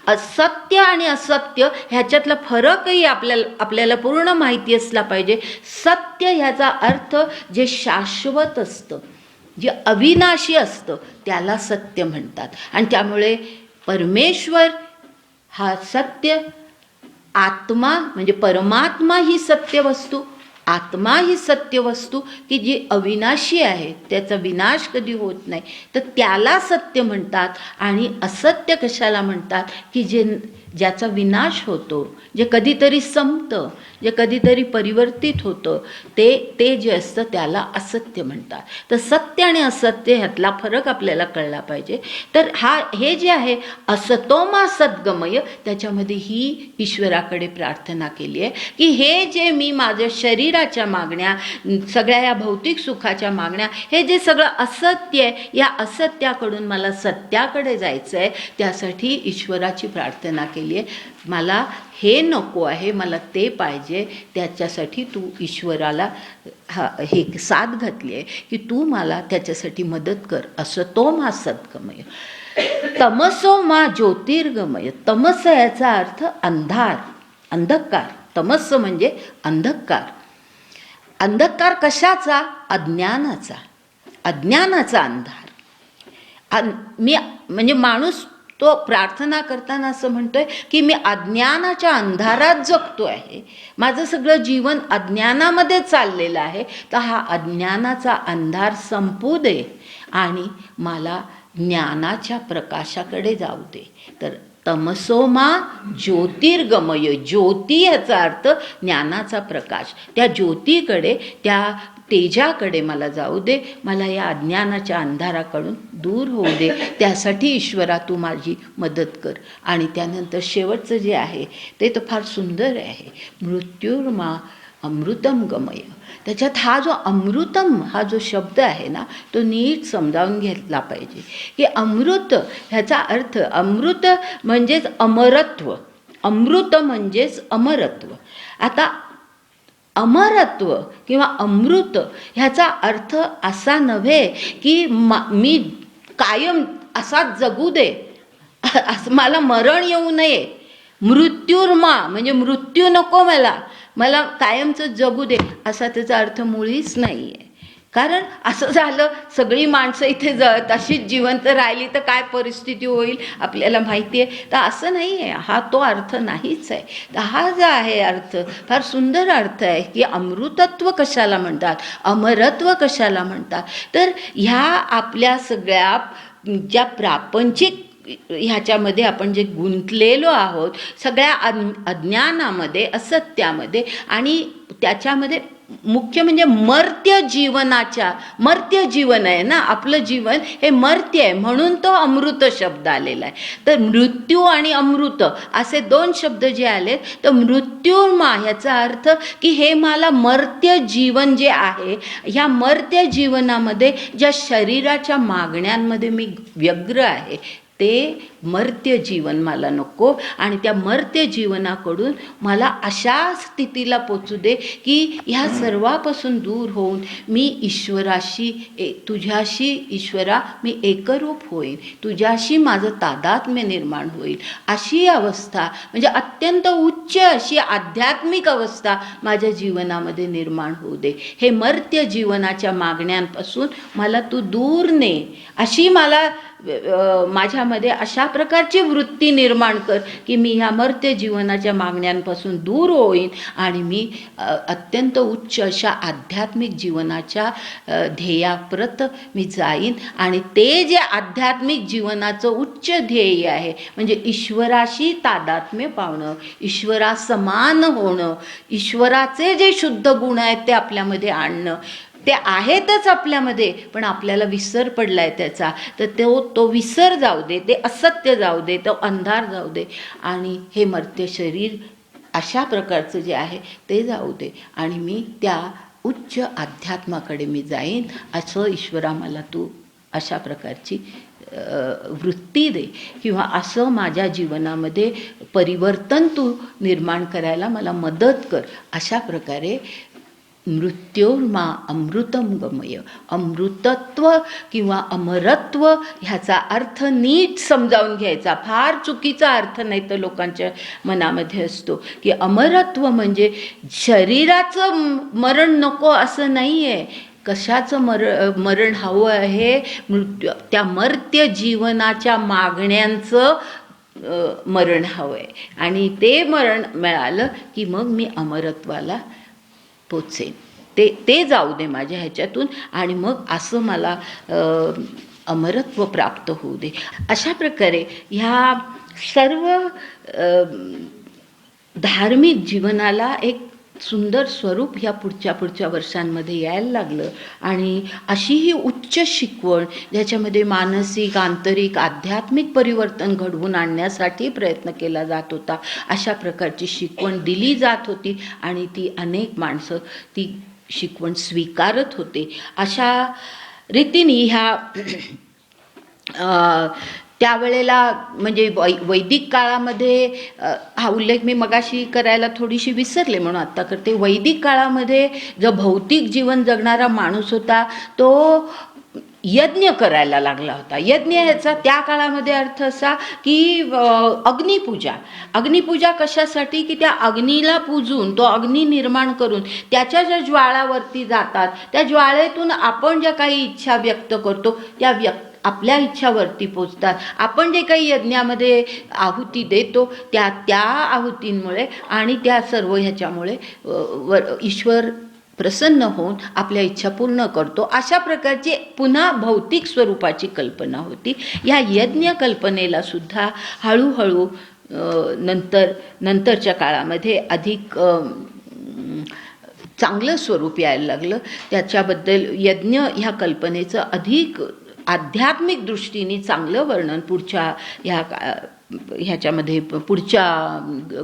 असत्य आणि असत्य ह्याच्यातला फरकही आपल्याला पूर्ण माहिती असला पाहिजे. सत्य ह्याचा अर्थ जे शाश्वत असतं, जे अविनाशी असतं त्याला सत्य म्हणतात. आणि त्यामुळे परमेश्वर हा सत्य, आत्मा म्हणजे परमात्मा ही सत्य वस्तू, आत्मा ही सत्य वस्तू की जी अविनाशी आहे, त्याचा विनाश कधी होत नाही, तर त्याला सत्य म्हणतात. आणि असत्य कशाला म्हणतात की ज्याचा विनाश होतो, जे कधीतरी संपतं, जे कधीतरी परिवर्तित होतं, ते जे असतं त्याला असत्य म्हणतात. तर सत्य आणि असत्य ह्यातला फरक आपल्याला कळला पाहिजे. तर हे जे आहे असतो मा सद्गमय, त्याच्यामध्ये ही ईश्वराकडे प्रार्थना केली आहे की हे जे मी माझ्या शरीर शरीराच्या मागण्या, सगळ्या या भौतिक सुखाच्या मागण्या, हे जे सगळं असत्य आहे, या असत्याकडून मला सत्याकडे जायचं आहे. त्यासाठी ईश्वराची प्रार्थना केली आहे. मला हे नको आहे, मला ते पाहिजे. त्याच्यासाठी तू ईश्वराला हे साथ घातली आहे की तू मला त्याच्यासाठी मदत कर. असतो मा सद्गमय, तमसो मा ज्योतिर्गमय. तमस याचा अर्थ अंधार, अंधकार. तमस म्हणजे अंधकार. अंधकार कशाचा? अज्ञानाचा. अज्ञानाचा अंधार. मी म्हणजे माणूस तो प्रार्थना करताना असं म्हणतोय की मी अज्ञानाच्या अंधारात जगतो आहे, माझं सगळं जीवन अज्ञानामध्ये चाललेलं आहे. तर हा अज्ञानाचा अंधार संपू दे आणि मला ज्ञानाच्या प्रकाशाकडे जाऊ दे. तर तमसोमा ज्योतिर्गमय, ज्योती याचा अर्थ ज्ञानाचा प्रकाश. त्या ज्योतीकडे, त्या तेजाकडे मला जाऊ दे. मला या अज्ञानाच्या अंधाराकडून दूर होऊ दे. त्यासाठी ईश्वरा तू माझी मदत कर. आणि त्यानंतर शेवटचं जे आहे ते तर फार सुंदर आहे. मृत्युर्मा अमृतम गमय. त्याच्यात हा जो अमृतम हा जो शब्द आहे ना, तो नीट समजावून घेतला पाहिजे की अमृत ह्याचा अर्थ, अमृत म्हणजेच अमरत्व, अमृत म्हणजेच अमरत्व. आता अमरत्व किंवा अमृत ह्याचा अर्थ असा नव्हे की मी कायम असाच जगू दे, असं मला मरण येऊ नये. मृत्युर्मा म्हणजे मृत्यू नको मला, मला कायमचं जगू दे, असा त्याचा अर्थ मुळीच नाही आहे. कारण असं झालं सगळी माणसं इथे तशीच जिवंत राहिली तर काय परिस्थिती होईल आपल्याला माहिती आहे. तर असं नाही आहे, हा तो अर्थ नाहीच आहे. तर हा जो आहे अर्थ फार सुंदर अर्थ आहे की अमृतत्व कशाला म्हणतात, अमरत्व कशाला म्हणतात. तर ह्या आपल्या सगळ्या ज्या प्रापंचिक ह्याच्यामध्ये आपण जे गुंतलेलो आहोत, सगळ्या अज्ञानामध्ये, असत्यामध्ये, आणि त्याच्यामध्ये मुख्य म्हणजे मर्त्य जीवनाच्या, मर्त्य जीवन आहे ना आपलं जीवन, हे मर्त्य आहे म्हणून तो अमृत शब्द आलेला आहे. तर मृत्यू आणि अमृत असे दोन शब्द जे आले, तर मृत्युर्मा ह्याचा अर्थ की हे मला मर्त्य जीवन जे आहे, ह्या मर्त्य जीवनामध्ये ज्या शरीराच्या मागण्यांमध्ये मी व्यग्र आहे, ते मर्त्य जीवन मला नको. आणि त्या मर्त्य जीवनाकडून मला अशा स्थितीला पोचू दे की ह्या सर्वापासून दूर होऊन मी ईश्वराशी, तुझ्याशी ईश्वरा मी एकरूप होईल, तुझ्याशी माझं तादात्म्य निर्माण होईल. अशी अवस्था म्हणजे अत्यंत उच्च अशी आध्यात्मिक अवस्था माझ्या जीवनामध्ये निर्माण होऊ दे. हे मर्त्य जीवनाच्या मागण्यांपासून मला तू दूर ने, अशी मला माझ्यामध्ये अशा प्रकारची वृत्ती निर्माण कर की मी ह्या मर्त्य जीवनाच्या मागण्यांपासून दूर होईन आणि मी अत्यंत उच्च अशा आध्यात्मिक जीवनाच्या ध्येयाप्रत मी जाईन. आणि ते जे आध्यात्मिक जीवनाचं उच्च ध्येय आहे म्हणजे ईश्वराशी तादात्म्य पावणं, ईश्वरासमान होणं, ईश्वराचे जे शुद्ध गुण आहेत ते आपल्यामध्ये आणणं, ते आहेतच आपल्यामध्ये, पण आपल्याला विसर पडला आहे त्याचा. तर तो विसर जाऊ दे, ते असत्य जाऊ दे, तो अंधार जाऊ दे, आणि हे मर्त्य शरीर अशा प्रकारचं जे आहे ते जाऊ दे, आणि मी त्या उच्च अध्यात्माकडे मी जाईन. असं ईश्वरा मला तू अशा प्रकारची वृत्ती दे, किंवा असं माझ्या जीवनामध्ये परिवर्तन तू निर्माण करायला मला मदत कर. अशा प्रकारे मृत्योर्मा अमृतम गमय, अमृतत्व किंवा अमरत्व ह्याचा अर्थ नीट समजावून घ्यायचा. फार चुकीचा अर्थ नाही तर लोकांच्या मनामध्ये असतो की अमरत्व म्हणजे शरीराचं मरण नको असं नाही आहे. कशाचं मरण हवं आहे? मृत्यू, त्या मर्त्य जीवनाच्या मागण्यांचं मरण हवं आहे. आणि ते मरण मिळालं की मग मी अमरत्वाला पोचेन. ते जाऊ दे माझ्या ह्याच्यातून, आणि मग असं मला अमरत्व प्राप्त होऊ दे. अशा प्रकारे ह्या सर्व धार्मिक जीवनाला एक सुंदर स्वरूप ह्या पुढच्या वर्षांमध्ये यायला लागलं. आणि अशी ही उच्च शिकवण ज्याच्यामध्ये मानसिक, आंतरिक, आध्यात्मिक परिवर्तन घडवून आणण्यासाठी प्रयत्न केला जात होता, अशा प्रकारची शिकवण दिली जात होती आणि ती अनेक माणसं ती शिकवण स्वीकारत होते. अशा रीतीने ह्या त्यावेळेला म्हणजे वैदिक काळामध्ये हा उल्लेख मी मगाशी करायला थोडीशी विसरले म्हणून आत्ता करते. वैदिक काळामध्ये जो भौतिक जीवन जगणारा माणूस होता तो यज्ञ करायला लागला होता. यज्ञ ह्याचा त्या काळामध्ये अर्थ असा की अग्निपूजा कशासाठी की त्या अग्नीला पूजून तो अग्नी निर्माण करून त्याच्या ज्या ज्वाळावरती जातात त्या ज्वाळेतून आपण ज्या काही इच्छा व्यक्त करतो त्या आपल्या इच्छावरती पोचतात. आपण जे काही यज्ञामध्ये आहुती देतो त्या आहुतींमुळे आणि त्या सर्व ह्याच्यामुळे ईश्वर प्रसन्न होऊन आपल्या इच्छा पूर्ण करतो. अशा प्रकारची पुन्हा भौतिक स्वरूपाची कल्पना होती. या यज्ञ कल्पनेला सुद्धा हळूहळू नंतरच्या काळामध्ये अधिक चांगलं स्वरूप यायला लागलं. त्याच्याबद्दल यज्ञ ह्या कल्पनेचं अधिक आध्यात्मिक दृष्टीने चांगलं वर्णन पुढच्या ह्याच्यामध्ये पुढच्या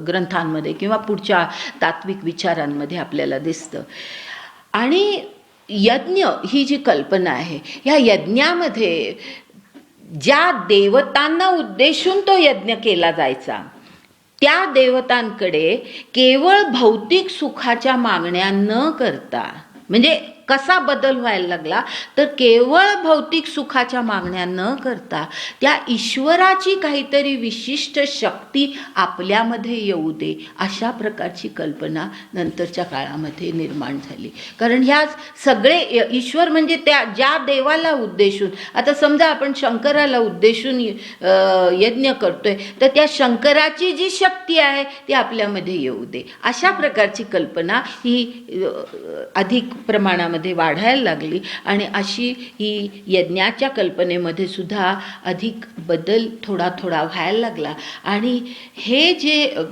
ग्रंथांमध्ये किंवा पुढच्या तात्विक विचारांमध्ये आपल्याला दिसतं. आणि यज्ञ ही जी कल्पना आहे ह्या यज्ञामध्ये ज्या देवतांना उद्देशून तो यज्ञ केला जायचा त्या देवतांकडे केवळ भौतिक सुखाच्या मागण्या न करता, म्हणजे कसा बदल व्हायला लागला तर केवळ भौतिक सुखाच्या मागण्या न करता त्या ईश्वराची काहीतरी विशिष्ट शक्ती आपल्यामध्ये येऊ दे अशा प्रकारची कल्पना नंतरच्या काळामध्ये निर्माण झाली. कारण ह्या सगळे ईश्वर म्हणजे त्या ज्या देवाला उद्देशून, आता समजा आपण शंकराला उद्देशून यज्ञ करतोय तर त्या शंकराची जी शक्ती आहे ती आपल्यामध्ये येऊ दे अशा प्रकारची कल्पना ही अधिक प्रमाणामध्ये वाढायला लागली. आणि अशी ही यज्ञाच्या कल्पनेमध्ये सुद्धा अधिक बदल थोडा व्हायला लागला. आणि हे जे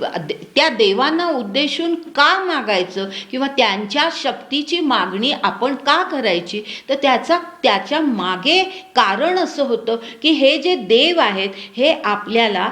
त्या देवांना उद्देशून का मागायचं किंवा त्यांच्या शक्तीची मागणी आपण का करायची तर त्याच्या मागे कारण असं होतं की हे जे देव आहेत हे आपल्याला,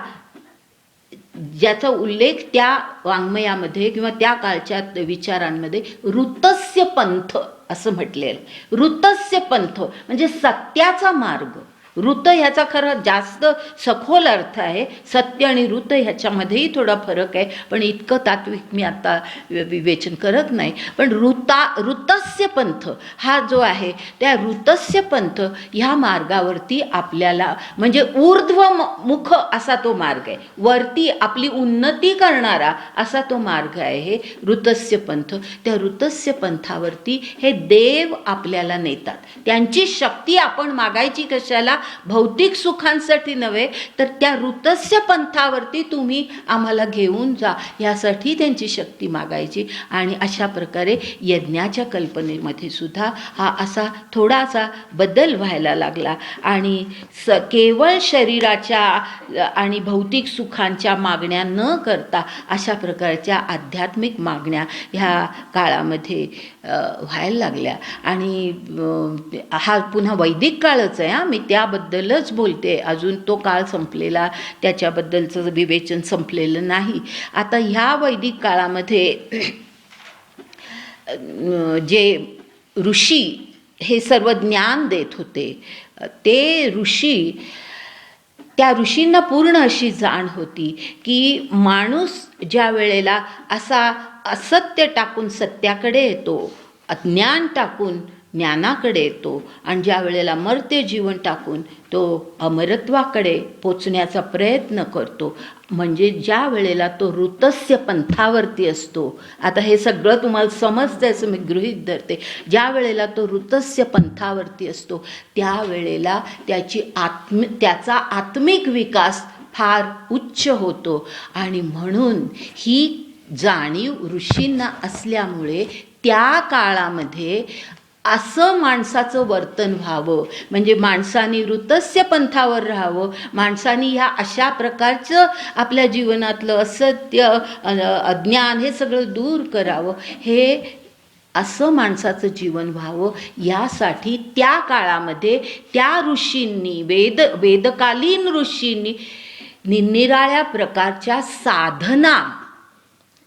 ज्याचा उल्लेख त्या वाङ्मयामध्ये किंवा त्या काळच्या विचारांमध्ये ऋतस्य पंथ असं म्हटलेलं. ऋतस्य पंथ म्हणजे सत्याचा मार्ग. ऋत ह्याचा खरं जास्त सखोल अर्थ आहे. सत्य आणि ऋत ह्याच्यामध्येही थोडा फरक आहे, पण इतकं तात्विक मी आता विवेचन करत नाही. पण ऋतस्य पंथ हा जो आहे त्या ऋतस्य पंथ ह्या मार्गावरती आपल्याला म्हणजे ऊर्ध्वमुख असा तो मार्ग आहे, वरती आपली उन्नती करणारा असा तो मार्ग आहे हे ऋतस्य पंथ. त्या ऋतस्य पंथावरती हे देव आपल्याला नेतात. त्यांची शक्ती आपण मागायची कशाला? भौतिक सुखांसाठी नव्हे तर त्या ऋतस्य पंथावरती तुम्ही आम्हाला घेऊन जा यासाठी त्यांची शक्ती मागायची. आणि अशा प्रकारे यज्ञाच्या कल्पनेमध्ये सुद्धा हा असा थोडासा बदल व्हायला लागला. आणि केवळ शरीराच्या आणि भौतिक सुखांच्या मागण्या न करता अशा प्रकारच्या आध्यात्मिक मागण्या ह्या काळामध्ये व्हायला लागल्या. आणि हा पुन्हा वैदिक काळच आहे. मी त्याबद्दलच बोलते, अजून तो काळ संपलेला त्याच्याबद्दलचं विवेचन संपलेलं नाही. आता ह्या वैदिक काळामध्ये जे ऋषी हे सर्व ज्ञान देत होते ते ऋषी, त्या ऋषींना पूर्ण अशी जाण होती की माणूस ज्या वेळेला असा असत्य टाकून सत्याकडे येतो, अज्ञान टाकून ज्ञानाकडे येतो आणि ज्या वेळेला मर्त्य जीवन टाकून तो अमरत्वाकडे पोचण्याचा प्रयत्न करतो, म्हणजे ज्या वेळेला तो ऋतस्य पंथावरती असतो. आता हे सगळं तुम्हाला समजतं असं मी गृहीत धरते. ज्या वेळेला तो ऋतस्य पंथावरती असतो त्यावेळेला त्याचा आत्मिक विकास फार उच्च होतो. आणि म्हणून ही जाणीव ऋषींना असल्यामुळे त्या काळामध्ये असं माणसाचं वर्तन व्हावं. म्हणजे माणसाने ऋतस्य पंथावर राहावं, माणसाने ह्या अशा प्रकारचं आपल्या जीवनातलं असत्य अज्ञान हे सगळं दूर करावं, हे असं माणसाचं जीवन व्हावं. यासाठी त्या काळामध्ये त्या ऋषींनी, वेदकालीन ऋषींनी निरनिराळ्या प्रकारच्या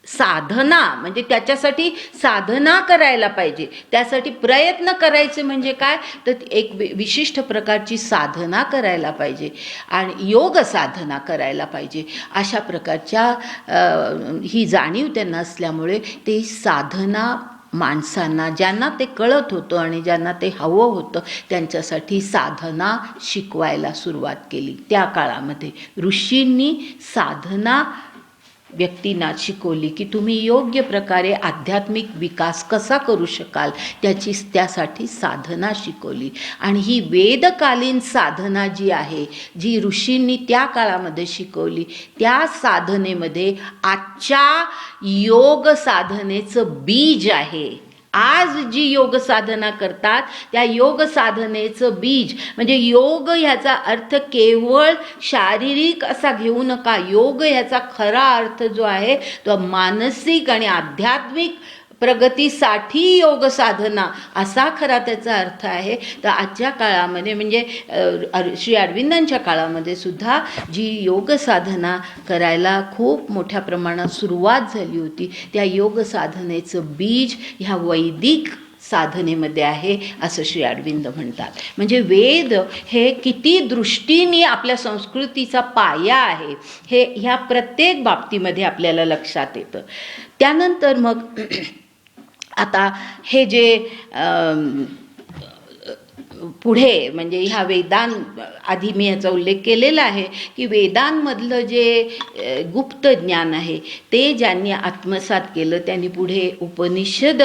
साधना म्हणजे त्याच्यासाठी साधना करायला पाहिजे. त्यासाठी प्रयत्न करायचे म्हणजे काय, तर एक विशिष्ट प्रकारची साधना करायला पाहिजे आणि योग साधना करायला पाहिजे. अशा प्रकारच्या ही जाणीव त्यांना असल्यामुळे ते साधना माणसांना, ज्यांना ते कळत होतं आणि ज्यांना ते हवं होतं, त्यांच्यासाठी साधना शिकवायला सुरुवात केली. त्या काळामध्ये ऋषींनी साधना व्यक्तींना शिकवली की तुम्ही योग्य प्रकारे आध्यात्मिक विकास कसा करू शकाल, त्यासाठी साधना शिकवली. आणि ही वेदकालीन साधना जी आहे, जी ऋषींनी त्या काळामध्ये शिकवली, त्या साधनेमध्ये आजच्या योग साधनेचं बीज आहे. आज जी योग साधना करतात त्या योग साधनेचं बीज म्हणजे योग ह्याचा अर्थ केवळ शारीरिक असा घेऊ नका. योग ह्याचा खरा अर्थ जो आहे तो मानसिक आणि आध्यात्मिक प्रगतीसाठी योग साधना असा खरा त्याचा अर्थ आहे. तर आजच्या काळामध्ये म्हणजे श्री अरविंदांच्या काळामध्ये सुद्धा जी योग साधना करायला खूप मोठ्या प्रमाणात सुरुवात झाली होती, त्या योग साधनेचं बीज ह्या वैदिक साधनेमध्ये आहे असं श्री अरविंद म्हणतात. म्हणजे वेद हे किती दृष्टीने आपल्या संस्कृतीचा पाया आहे हे ह्या प्रत्येक बाबतीमध्ये आपल्याला लक्षात येतं. त्यानंतर मग आता हे जे पुढे म्हणजे ह्या आधी मी याचा उल्लेख केलेला आहे की वेदांमधलं जे गुप्त ज्ञान आहे ते ज्यांनी आत्मसात केलं त्यांनी पुढे उपनिषद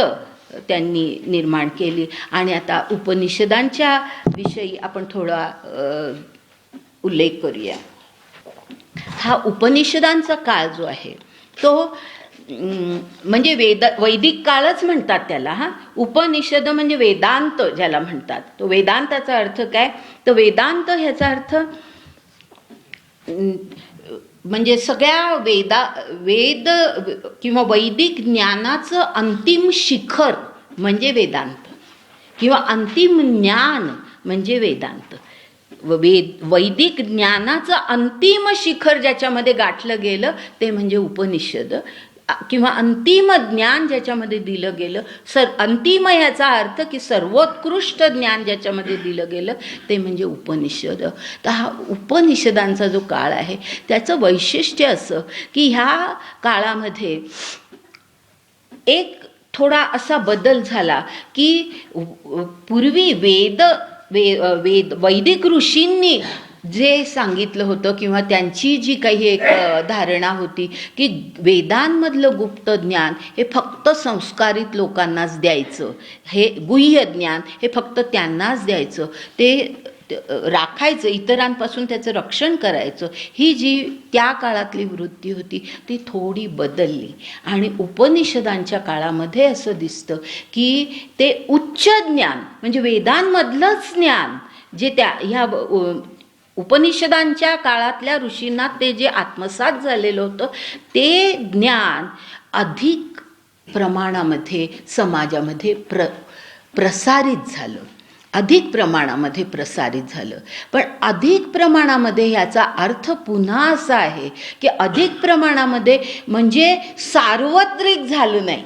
त्यांनी निर्माण केली. आणि आता उपनिषदांच्या विषयी आपण थोडा उल्लेख करूया. हा उपनिषदांचा काळ जो आहे तो म्हणजे वैदिक काळच म्हणतात त्याला. उपनिषद म्हणजे वेदांत ज्याला म्हणतात. तो वेदांताचा अर्थ काय, तर वेदांत ह्याचा अर्थ म्हणजे सगळ्या वेद किंवा वैदिक ज्ञानाचं अंतिम शिखर म्हणजे वेदांत किंवा अंतिम ज्ञान म्हणजे वेदांत. वैदिक ज्ञानाचं अंतिम शिखर ज्याच्यामध्ये गाठलं गेलं ते म्हणजे उपनिषद किंवा अंतिम ज्ञान ज्याच्यामध्ये दिलं गेलं. अंतिम ह्याचा अर्थ की सर्वोत्कृष्ट ज्ञान ज्याच्यामध्ये दिलं गेलं ते म्हणजे उपनिषद. तर हा उपनिषदांचा जो काळ आहे त्याचं वैशिष्ट्य असं की ह्या काळामध्ये एक थोडा असा बदल झाला की पूर्वी वैदिक ऋषींनी जे सांगितलं होतं किंवा त्यांची जी काही एक धारणा होती की वेदांमधलं गुप्त ज्ञान हे फक्त संस्कारित लोकांनाच द्यायचं, हे गुह्य ज्ञान हे फक्त त्यांनाच द्यायचं, ते राखायचं, इतरांपासून त्याचं रक्षण करायचं, ही जी त्या काळातली वृत्ती होती ती थोडी बदलली. आणि उपनिषदांच्या काळामध्ये असं दिसतं की ते उच्च ज्ञान म्हणजे वेदांमधलंच ज्ञान जे ह्या उपनिषदांच्या काळातल्या ऋषींना ते जे आत्मसात झालेलं होतं ते ज्ञान अधिक प्रमाणामध्ये समाजामध्ये प्रसारित झालं, अधिक प्रमाणामध्ये प्रसारित झालं. पण अधिक प्रमाणामध्ये ह्याचा अर्थ पुन्हा असा आहे की अधिक प्रमाणामध्ये म्हणजे सार्वत्रिक झालं नाही.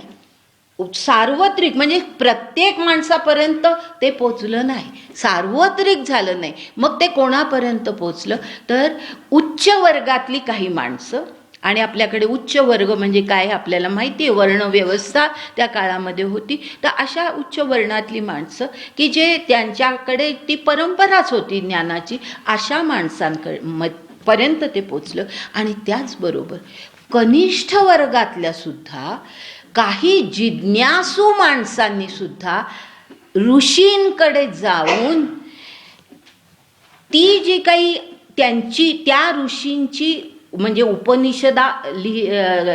सार्वत्रिक म्हणजे प्रत्येक माणसापर्यंत ते पोचलं नाही, सार्वत्रिक झालं नाही. मग ते कोणापर्यंत पोचलं तर उच्च वर्गातली काही माणसं, आणि आपल्याकडे उच्च वर्ग म्हणजे काय आपल्याला माहिती आहे, वर्णव्यवस्था त्या काळामध्ये होती. तर अशा उच्च वर्णातली माणसं की जे त्यांच्याकडे ती परंपराच होती ज्ञानाची, अशा माणसांपर्यंत ते पोचलं. आणि त्याचबरोबर कनिष्ठ वर्गातल्या सुद्धा काही जिज्ञासू माणसांनी सुद्धा ऋषींकडे जाऊन ती जी काही त्या ऋषींची म्हणजे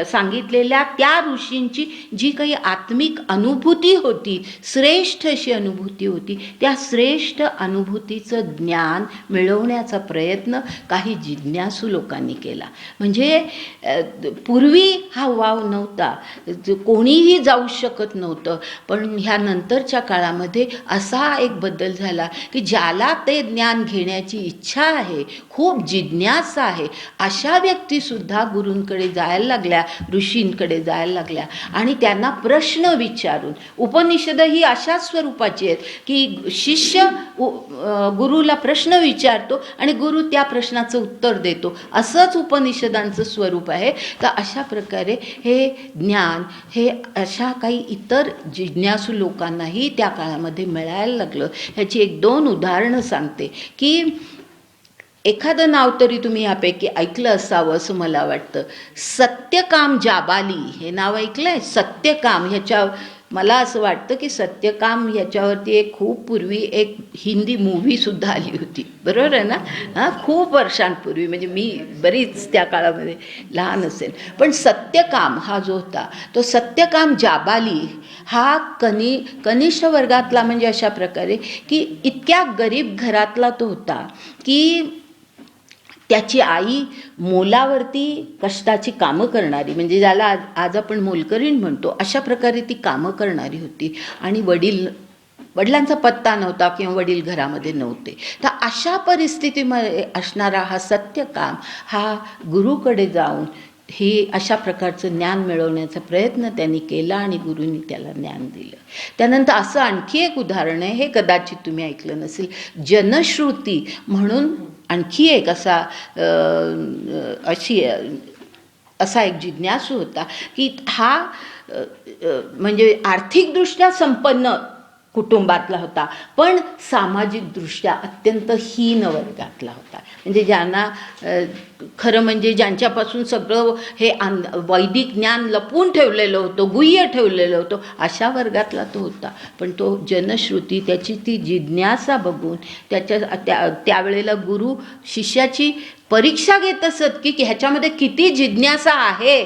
सांगितलेल्या त्या ऋषींची जी काही आत्मिक अनुभूती होती, श्रेष्ठ अशी अनुभूती होती, त्या श्रेष्ठ अनुभूतीचं ज्ञान मिळवण्याचा प्रयत्न काही जिज्ञासू लोकांनी केला. म्हणजे पूर्वी हा वाव नव्हता, कोणीही जाऊ शकत नव्हतं. पण ह्या नंतरच्या काळामध्ये असा एक बदल झाला की ज्याला ते ज्ञान घेण्याची इच्छा आहे, खूप जिज्ञासा आहे, अशा व्यक्तीसुद्धा गुरूंकडे जायला लागल्या, ऋषींकडे जायला लागल्या आणि त्यांना प्रश्न विचारून. उपनिषद ही अशा स्वरूपाची आहेत की शिष्य गुरुला प्रश्न विचारतो आणि गुरु त्या प्रश्नाचं उत्तर देतो, असंच उपनिषदांचं स्वरूप आहे. तर अशा प्रकारे हे ज्ञान हे अशा काही इतर जिज्ञासू लोकांनाही त्या काळामध्ये मिळायला लागलं. ह्याची 1-2 उदाहरणं सांगते की एखादं नाव तरी तुम्ही यापैकी ऐकलं असावं असं मला वाटतं. सत्यकाम जाबाली हे नाव ऐकलं आहे? सत्यकाम ह्याच्या मला असं वाटतं की सत्यकाम ह्याच्यावरती एक खूप पूर्वी एक हिंदी मूव्हीसुद्धा आली होती, बरोबर आहे ना? हां, खूप वर्षांपूर्वी, म्हणजे मी बरीच त्या काळामध्ये लहान असेल. पण सत्यकाम हा जो होता तो सत्यकाम जाबाली हा कनिष्ठ वर्गातला, म्हणजे अशा प्रकारे की इतक्या गरीब घरातला तो होता की त्याची आई मोलावरती कष्टाची कामं करणारी, म्हणजे ज्याला आज आपण मोलकरीण म्हणतो, अशा प्रकारे ती कामं करणारी होती. आणि वडिलांचा पत्ता नव्हता किंवा वडील घरामध्ये नव्हते. तर अशा परिस्थितीमध्ये असणारा हा सत्यकाम हा गुरुकडे जाऊन हे अशा प्रकारचं ज्ञान मिळवण्याचा प्रयत्न त्यांनी केला आणि गुरुंनी त्याला ज्ञान दिलं. त्यानंतर असं आणखी एक उदाहरण आहे, हे कदाचित तुम्ही ऐकलं नसेल. जनश्रुती म्हणून आणखी एक असा एक जिज्ञासू होता की हा म्हणजे आर्थिकदृष्ट्या संपन्न कुटुंबातला होता, पण सामाजिकदृष्ट्या अत्यंत हीन वर्गातला होता. म्हणजे ज्यांना खरं म्हणजे ज्यांच्यापासून सगळं हे वैदिक ज्ञान लपवून ठेवलेलं होतं, गुह्य ठेवलेलं होतं, अशा वर्गातला तो होता. पण तो जनश्रुती, त्याची ती जिज्ञासा बघून त्यावेळेला गुरु शिष्याची परीक्षा घेत असत की ह्याच्यामध्ये किती जिज्ञासा आहे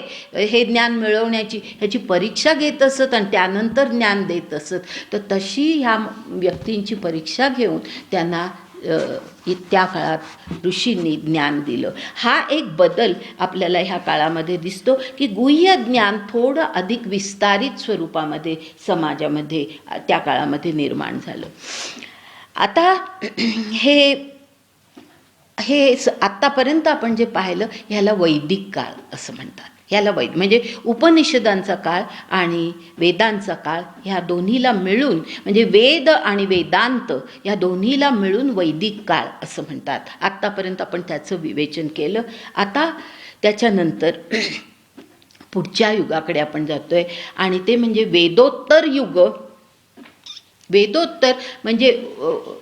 हे ज्ञान मिळवण्याची, ह्याची परीक्षा घेत असत आणि त्यानंतर ज्ञान देत असत. तर तशी ह्या व्यक्तींची परीक्षा घेऊन त्यांना त्या काळात ऋषींनी ज्ञान दिलं. हा एक बदल आपल्याला ह्या काळामध्ये दिसतो की गुह्य ज्ञान थोडं अधिक विस्तारित स्वरूपामध्ये समाजामध्ये त्या काळामध्ये निर्माण झालं. आता हे आत्तापर्यंत आपण जे पाहिलं ह्याला वैदिक काळ असं म्हणतात. ह्याला म्हणजे उपनिषदांचा काळ आणि वेदांचा काळ, ह्या दोन्हीला मिळून, म्हणजे वेद आणि वेदांत या दोन्हीला मिळून वैदिक काळ असं म्हणतात. आत्तापर्यंत आपण त्याचं विवेचन केलं. आता त्याच्यानंतर पुढच्या युगाकडे आपण जातोय आणि ते म्हणजे वेदोत्तर युग. वेदोत्तर म्हणजे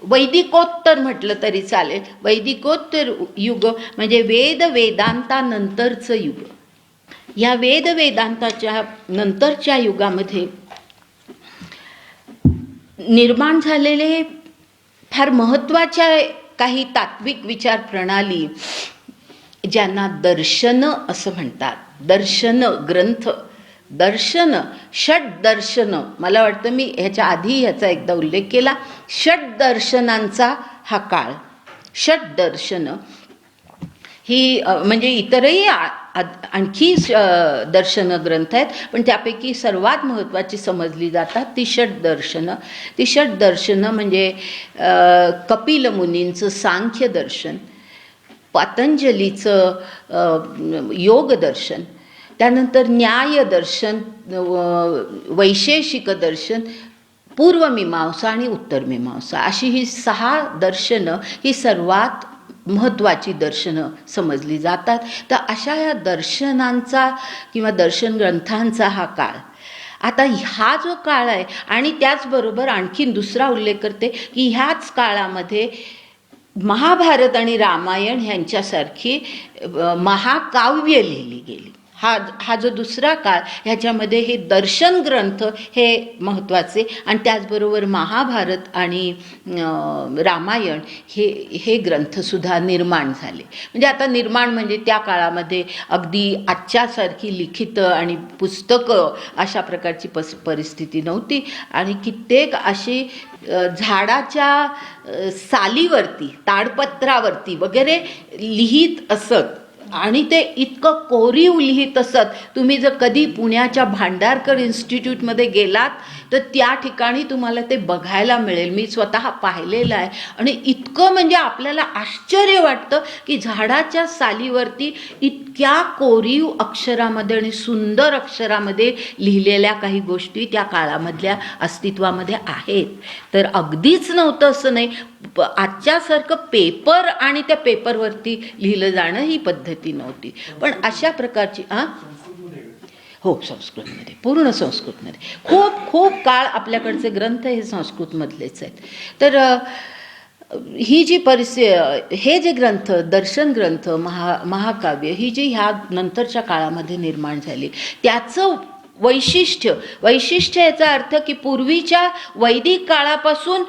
वैदिकोत्तर म्हटलं तरी चालेल. वैदिकोत्तर युग म्हणजे वेदांतानंतरचं युग. या वेदांताच्या नंतरच्या युगामध्ये निर्माण झालेले फार महत्त्वाच्या काही तात्विक विचार प्रणाली, ज्यांना दर्शनं असं म्हणतात. दर्शनं, ग्रंथ, दर्शन, षट दर्शन, मला वाटतं मी ह्याच्या आधी ह्याचा एकदा उल्लेख केला. षट दर्शनांचा हा काळ. षट दर्शन ही म्हणजे इतरही आणखी दर्शन ग्रंथ आहेत, पण त्यापैकी सर्वात महत्त्वाची समजली जातात ती षट दर्शनं. ती षट दर्शनं म्हणजे कपिल मुनींचं सांख्य दर्शन, पतंजलीचं योग दर्शन, त्यानंतर न्याय दर्शन, वैशेषिक दर्शन, पूर्वमीमांसा आणि उत्तरमीमांसा, अशी ही 6 दर्शनं ही सर्वात महत्त्वाची दर्शनं समजली जातात. तर अशा या दर्शनांचा किंवा दर्शन ग्रंथांचा हा काळ. आता हा जो काळ आहे आणि त्याचबरोबर आणखीन दुसरा उल्लेख करते की ह्याच काळामध्ये महाभारत आणि रामायण ह्यांच्यासारखी महाकाव्य लिहिली गेली. हा जो दुसरा काळ, ह्याच्यामध्ये हे दर्शन ग्रंथ हे महत्त्वाचे, आणि त्याचबरोबर महाभारत आणि रामायण हे ग्रंथसुद्धा निर्माण झाले. म्हणजे आता निर्माण म्हणजे त्या काळामध्ये अगदी आजच्यासारखी लिखितं आणि पुस्तकं अशा प्रकारची परिस्थिती नव्हती, आणि कित्येक अशी झाडाच्या सालीवरती, ताडपत्रावरती वगैरे लिहित असत, आणि ते इतकं कोरीव लिहित असत. तुम्ही जर कधी पुण्याच्या भांडारकर इन्स्टिट्यूटमध्ये गेलात तर त्या ठिकाणी तुम्हाला ते बघायला मिळेल. मी स्वतः पाहिलेलं आहे, आणि इतकं म्हणजे आपल्याला आश्चर्य वाटतं की झाडाच्या सालीवरती इतक्या कोरीव अक्षरामध्ये आणि सुंदर अक्षरामध्ये लिहिलेल्या काही गोष्टी त्या काळामधल्या अस्तित्वामध्ये आहेत. तर अगदीच नव्हतं असं नाही. आजच्यासारखं पेपर आणि त्या पेपरवरती लिहिलं जाणं ही पद्धती नव्हती, पण अशा प्रकारची हो, संस्कृतमध्ये, पूर्ण संस्कृतमध्ये. खूप खूप काळ आपल्याकडचे ग्रंथ हे संस्कृतमधलेच आहेत. तर ही जी हे जे ग्रंथ, दर्शन ग्रंथ, महाकाव्य ही जी ह्या नंतरच्या काळामध्ये निर्माण झाली, त्याचं वैशिष्ट्य याचा अर्थ की पूर्वीच्या वैदिक काळापासून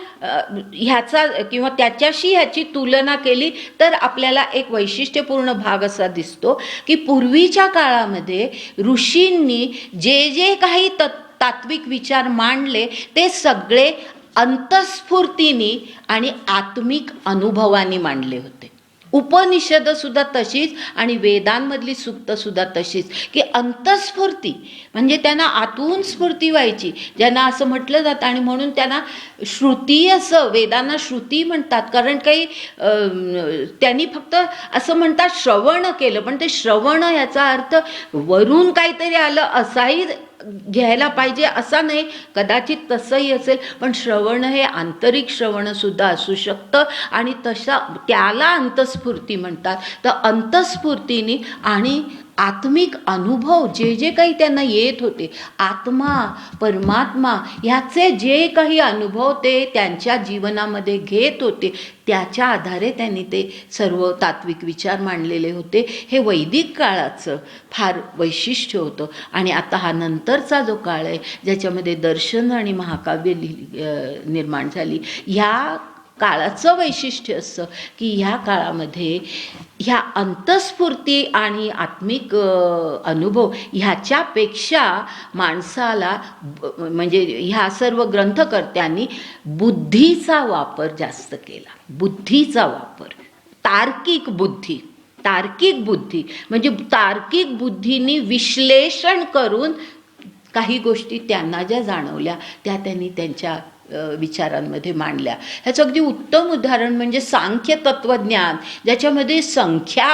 ह्याचा किंवा त्याच्याशी ह्याची तुलना केली तर आपल्याला एक वैशिष्ट्यपूर्ण भाग असा दिसतो की पूर्वीच्या काळामध्ये ऋषींनी जे काही तात्विक विचार मांडले ते सगळे अंतस्फूर्तीने आणि आत्मिक अनुभवाने मांडले होते. उपनिषदसुद्धा तशीच, आणि वेदांमधली सुक्तसुद्धा तशीच, की अंतस्फूर्ती म्हणजे त्यांना आतून स्फूर्ती व्हायची, ज्यांना असं म्हटलं जातं, आणि म्हणून त्यांना श्रुती, असं वेदांना श्रुती म्हणतात. कारण काही त्यांनी फक्त असं म्हणतात श्रवण केलं, पण ते श्रवण याचा अर्थ वरून काहीतरी आलं असाही घ्यायला पाहिजे असा नाही. कदाचित तसंही असेल, पण श्रवण हे आंतरिक श्रवणसुद्धा असू शकतं, आणि त्याला अंतस्फूर्ती म्हणतात. तर अंतस्फूर्तीने आणि आत्मिक अनुभव जे काही त्यांना येत होते, आत्मा, परमात्मा ह्याचे जे काही अनुभव ते त्यांच्या जीवनामध्ये घेत होते, त्याच्या आधारे त्यांनी ते सर्व तात्विक विचार मांडलेले होते. हे वैदिक काळाचं फार वैशिष्ट्य होतं. आणि आता हा नंतरचा जो काळ आहे, ज्याच्यामध्ये दर्शन आणि महाकाव्य निर्माण झाली, ह्या काळाचं वैशिष्ट्य असं की ह्या काळामध्ये ह्या अंतस्फूर्ती आणि आत्मिक अनुभव ह्याच्यापेक्षा माणसाला म्हणजे ह्या सर्व ग्रंथकर्त्यांनी बुद्धीचा वापर जास्त केला. बुद्धीचा वापर, तार्किक बुद्धी म्हणजे तार्किक बुद्धीने विश्लेषण करून काही गोष्टी त्यांना ज्या जाणवल्या त्या त्यांनी त्यांच्या विचारांमध्ये मांडल्या. ह्याचं अगदी उत्तम उदाहरण म्हणजे सांख्य तत्त्वज्ञान, ज्याच्यामध्ये संख्या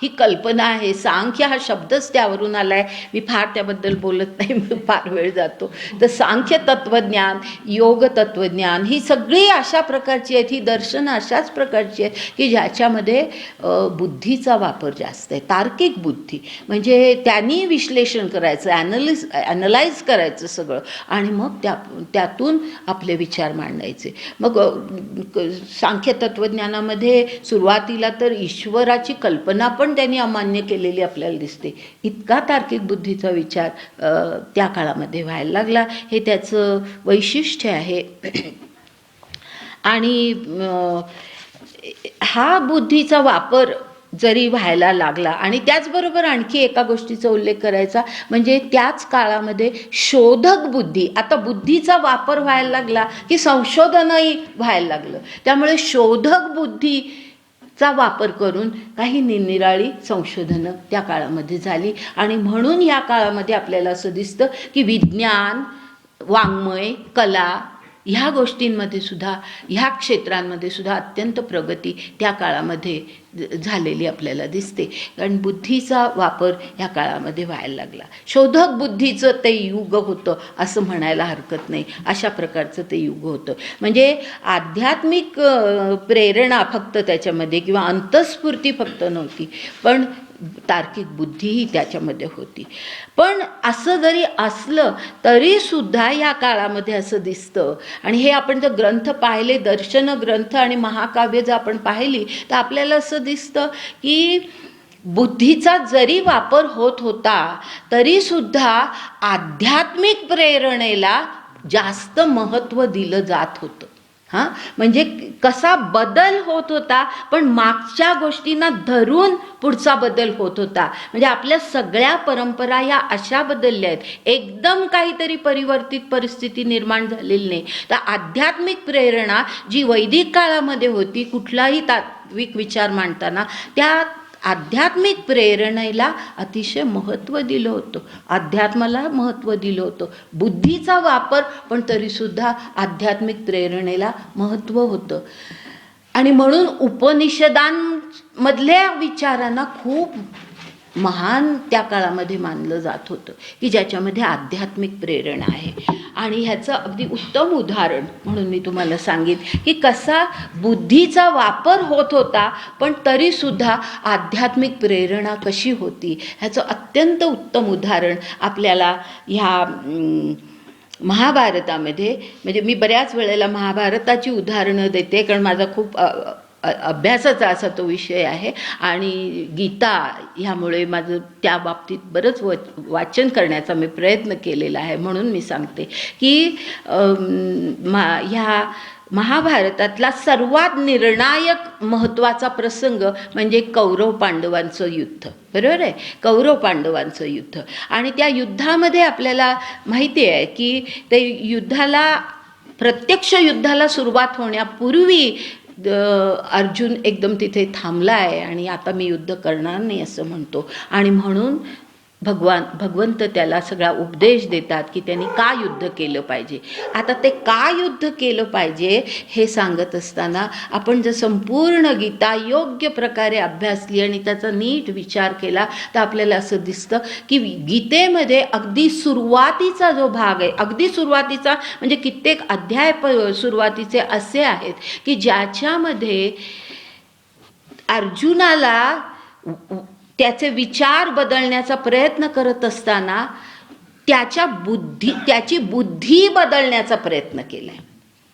ही कल्पना आहे. सांख्य हा शब्दच त्यावरून आला आहे. मी फार त्याबद्दल बोलत नाही, फार वेळ जातो. तर सांख्य तत्त्वज्ञान, योग तत्त्वज्ञान ही सगळी अशा प्रकारची आहेत, ही दर्शनं अशाच प्रकारची आहेत की ज्याच्यामध्ये बुद्धीचा वापर जास्त आहे. तार्किक बुद्धी म्हणजे त्यांनी विश्लेषण करायचं, ॲनलाइज करायचं सगळं, आणि मग त्यातून आपले विचार मांडायचे. मग सांख्य तत्त्वज्ञानामध्ये सुरुवातीला तर ईश्वराची कल्पना पण त्यांनी अमान्य केलेली आपल्याला दिसते. इतका तार्किक बुद्धीचा विचार त्या काळामध्ये व्हायला लागला. हे त्याचं वैशिष्ट्य आहे. आणि हा बुद्धीचा वापर जरी व्हायला लागला, आणि त्याचबरोबर आणखी एका गोष्टीचा उल्लेख करायचा म्हणजे त्याच काळामध्ये शोधक बुद्धी, आता बुद्धीचा वापर व्हायला लागला की संशोधनही व्हायला लागलं. त्यामुळे शोधक बुद्धीचा वापर करून काही निरनिराळी संशोधनं त्या काळामध्ये झाली. आणि म्हणून या काळामध्ये आपल्याला असं दिसतं की विज्ञान, वाङ्मय, कला ह्या गोष्टींमध्ये सुद्धा, ह्या क्षेत्रांमध्ये सुद्धा अत्यंत प्रगती त्या काळामध्ये झालेली आपल्याला दिसते. कारण बुद्धीचा वापर ह्या काळामध्ये व्हायला लागला. शोधक बुद्धीचं ते युग होतं असं म्हणायला हरकत नाही. अशा प्रकारचं ते युग होतं. म्हणजे आध्यात्मिक प्रेरणा फक्त त्याच्यामध्ये किंवा अंतस्फूर्ती फक्त नव्हती, पण तार्किक बुद्धीही त्याच्यामध्ये होती. पण असं जरी असलं तरीसुद्धा या काळामध्ये असं दिसतं, आणि हे आपण जर ग्रंथ पाहिले, दर्शन ग्रंथ आणि महाकाव्य जर आपण पाहिली तर आपल्याला असं दिसतं की बुद्धीचा जरी वापर होत होता तरी सुद्धा आध्यात्मिक प्रेरणेला जास्त महत्त्व दिलं जात होतं. हां, म्हणजे कसा बदल होत होता, पण मागच्या गोष्टींना धरून पुढचा बदल होत होता. म्हणजे आपल्या सगळ्या परंपरा ह्या अशा बदलल्या आहेत, एकदम काहीतरी परिवर्तित परिस्थिती निर्माण झालेली नाही. तर आध्यात्मिक प्रेरणा जी वैदिक काळामध्ये होती, कुठलाही तात्विक विचार मांडताना त्या आध्यात्मिक प्रेरणेला अतिशय महत्त्व दिलं होतं, अध्यात्माला महत्त्व दिलं होतं. बुद्धीचा वापर पण तरीसुद्धा आध्यात्मिक प्रेरणेला महत्त्व होतं. आणि म्हणून उपनिषदांमधल्या विचारांना खूप महान त्या काळामध्ये मानलं जात होतं, की ज्याच्यामध्ये आध्यात्मिक प्रेरणा आहे. आणि ह्याचं अगदी उत्तम उदाहरण म्हणून मी तुम्हाला सांगितलं की कसा बुद्धीचा वापर होत होता पण तरीसुद्धा आध्यात्मिक प्रेरणा कशी होती, ह्याचं अत्यंत उत्तम उदाहरण आपल्याला ह्या महाभारतामध्ये, म्हणजे मी बऱ्याच वेळेला महाभारताची उदाहरणं देते कारण माझा खूप अभ्यासाचा असा तो विषय आहे आणि गीता ह्यामुळे माझं त्या बाबतीत बरंच वाचन करण्याचा मी प्रयत्न केलेला आहे. म्हणून मी सांगते की ह्या महाभारतातला सर्वात निर्णायक महत्त्वाचा प्रसंग म्हणजे कौरव पांडवांचं युद्ध. बरोबर आहे, कौरव पांडवांचं युद्ध. आणि त्या युद्धामध्ये आपल्याला माहिती आहे की ते युद्धाला, प्रत्यक्ष युद्धाला सुरुवात होण्यापूर्वी अर्जुन एकदम तिथे थांबला आहे आणि आता मी युद्ध करणार नाही असं म्हणतो. आणि म्हणून भगवंत त्याला सगळा उपदेश देतात की त्यांनी का युद्ध केलं पाहिजे. आता ते का युद्ध केलं पाहिजे हे सांगत असताना आपण जर संपूर्ण गीता योग्य प्रकारे अभ्यासली आणि त्याचा नीट विचार केला तर आपल्याला असं दिसतं की गीतेमध्ये अगदी सुरुवातीचा जो भाग आहे, अगदी सुरुवातीचा म्हणजे कित्येक अध्याय सुरुवातीचे असे आहेत की ज्याच्यामध्ये अर्जुनाला त्याचे विचार बदलण्याचा प्रयत्न करत असताना त्याची बुद्धी बदलण्याचा प्रयत्न केला आहे.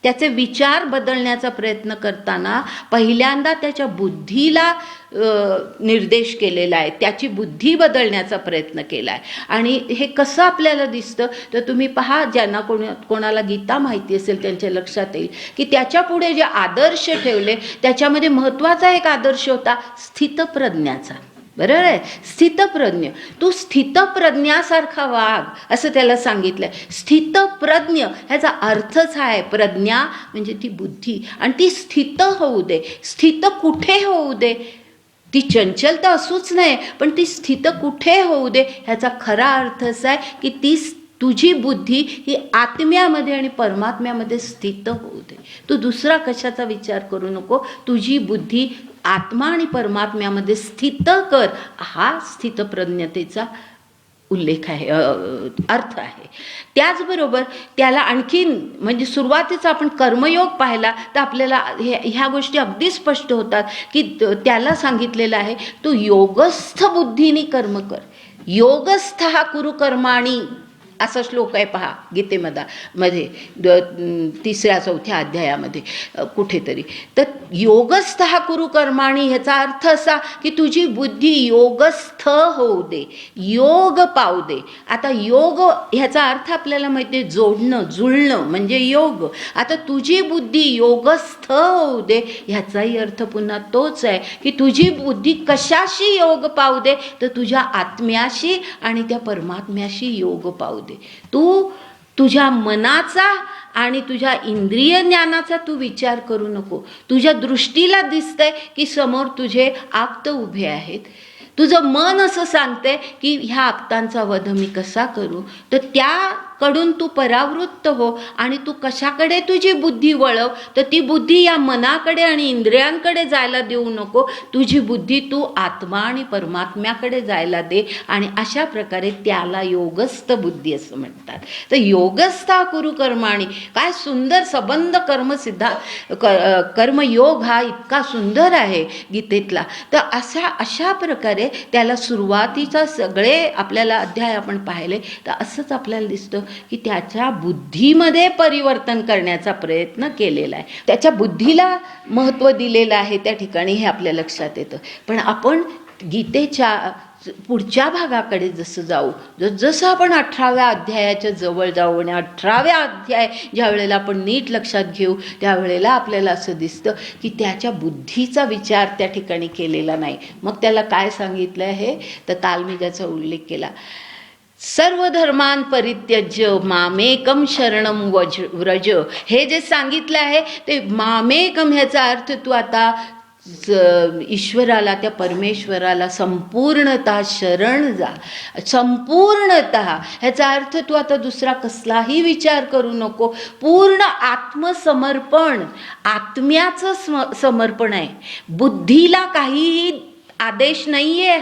त्याचे विचार बदलण्याचा प्रयत्न करताना पहिल्यांदा त्याच्या बुद्धीला निर्देश केलेला आहे, त्याची बुद्धी बदलण्याचा प्रयत्न केला आहे. आणि हे कसं आपल्याला दिसतं तर तुम्ही पहा, ज्यांना कोणाला गीता माहिती असेल त्यांच्या लक्षात येईल की त्याच्या पुढे जे आदर्श ठेवले त्याच्यामध्ये महत्त्वाचा एक आदर्श होता स्थितप्रज्ञाचा. बरोबर आहे, स्थितप्रज्ञ. तू स्थितप्रज्ञासारखा वाघ असं त्याला सांगितलंय. स्थितप्रज्ञ ह्याचा अर्थच आहे, प्रज्ञा म्हणजे ती बुद्धी, आणि ती स्थित होऊ दे. स्थित कुठे होऊ दे, ती चंचल तर असूच नाही पण ती स्थित कुठे होऊ दे ह्याचा खरा अर्थ असा आहे की ती तुझी बुद्धी ही आत्म्यामध्ये आणि परमात्म्यामध्ये स्थित होऊ दे. तू दुसरा कशाचा विचार करू नको, तुझी बुद्धी आत्मा आणि परमात्म्यामध्ये स्थित कर. हा स्थितप्रज्ञतेचा उल्लेख आहे, अर्थ आहे. त्याचबरोबर त्याला आणखीन म्हणजे सुरुवातीचा आपण कर्मयोग पाहिला तर आपल्याला ह्या गोष्टी अगदी स्पष्ट होतात की त्याला सांगितलेलं आहे तू योगस्थ बुद्धीने कर्म कर. योगस्थ हा कुरु कर्माणी असा श्लोक आहे पहा गीतेमध्ये 3-4 अध्यायामध्ये कुठेतरी. तर योगस्थ हा कुरु कर्माणी ह्याचा अर्थ असा की तुझी बुद्धी योगस्थ होऊ दे, योग पावू दे. आता योग ह्याचा अर्थ आपल्याला माहिती आहे, जोडणं, जुळणं म्हणजे योग. आता तुझी बुद्धी योगस्थ होऊ दे ह्याचाही अर्थ पुन्हा तोच आहे की तुझी बुद्धी कशाशी योग पावू दे तर तुझ्या आत्म्याशी आणि त्या परमात्म्याशी योग पावू दे. तू तुझ्या मनाचा आणि तुझ्या इंद्रिय ज्ञानाचा तू विचार करू नको. तुझ्या दृष्टीला दिसतंय की समोर तुझे आप्त उभे आहेत, तुझं मन असं सांगते की ह्या आप्तांचा वध मी कसा करू, तर त्याकडून तू परावृत्त हो आणि तू कशाकडे तुझी बुद्धी वळव तर ती बुद्धी या मनाकडे आणि इंद्रियांकडे जायला देऊ नको. तुझी बुद्धी तू आत्मा आणि परमात्म्याकडे जायला दे. आणि अशा प्रकारे त्याला योगस्थ बुद्धी असं म्हणतात. तर योगस्थ कुरु कर्माणी, काय सुंदर संबंध कर्मयोग हा इतका सुंदर आहे गीतेतला. तर अशा प्रकारे त्याला सुरुवातीचा सगळे आपल्याला अध्याय आपण पाहिले तर असंच आपल्याला दिसतं की त्याच्या बुद्धीमध्ये परिवर्तन करण्याचा प्रयत्न केलेला आहे. त्याच्या बुद्धीला महत्त्व दिलेलं आहे त्या ठिकाणी, हे आपल्या लक्षात येतं. पण आपण गीतेच्या पुढच्या भागाकडे जसं जाऊ, जसं आपण 18व्या अध्यायाच्या जवळ जाऊ आणि 18व्या अध्याय ज्या वेळेला आपण नीट लक्षात घेऊ त्यावेळेला आपल्याला असं दिसतं की त्याच्या बुद्धीचा विचार त्या ठिकाणी केलेला नाही. मग त्याला काय सांगितलं आहे तर काल मी ज्याचा उल्लेख केला, सर्व धर्मान परित्यज्य मामेकम शरणम व्रज. हे जे सांगितलं आहे ते मामेकम ह्याचा अर्थ तू आता ईश्वराला, त्या परमेश्वराला संपूर्णतः शरण जा. संपूर्णतः ह्याचा अर्थ तू आता दुसरा कसलाही विचार करू नको. पूर्ण आत्मसमर्पण, आत्म्याचं समर्पण आहे. बुद्धीला काहीही आदेश नाही आहे.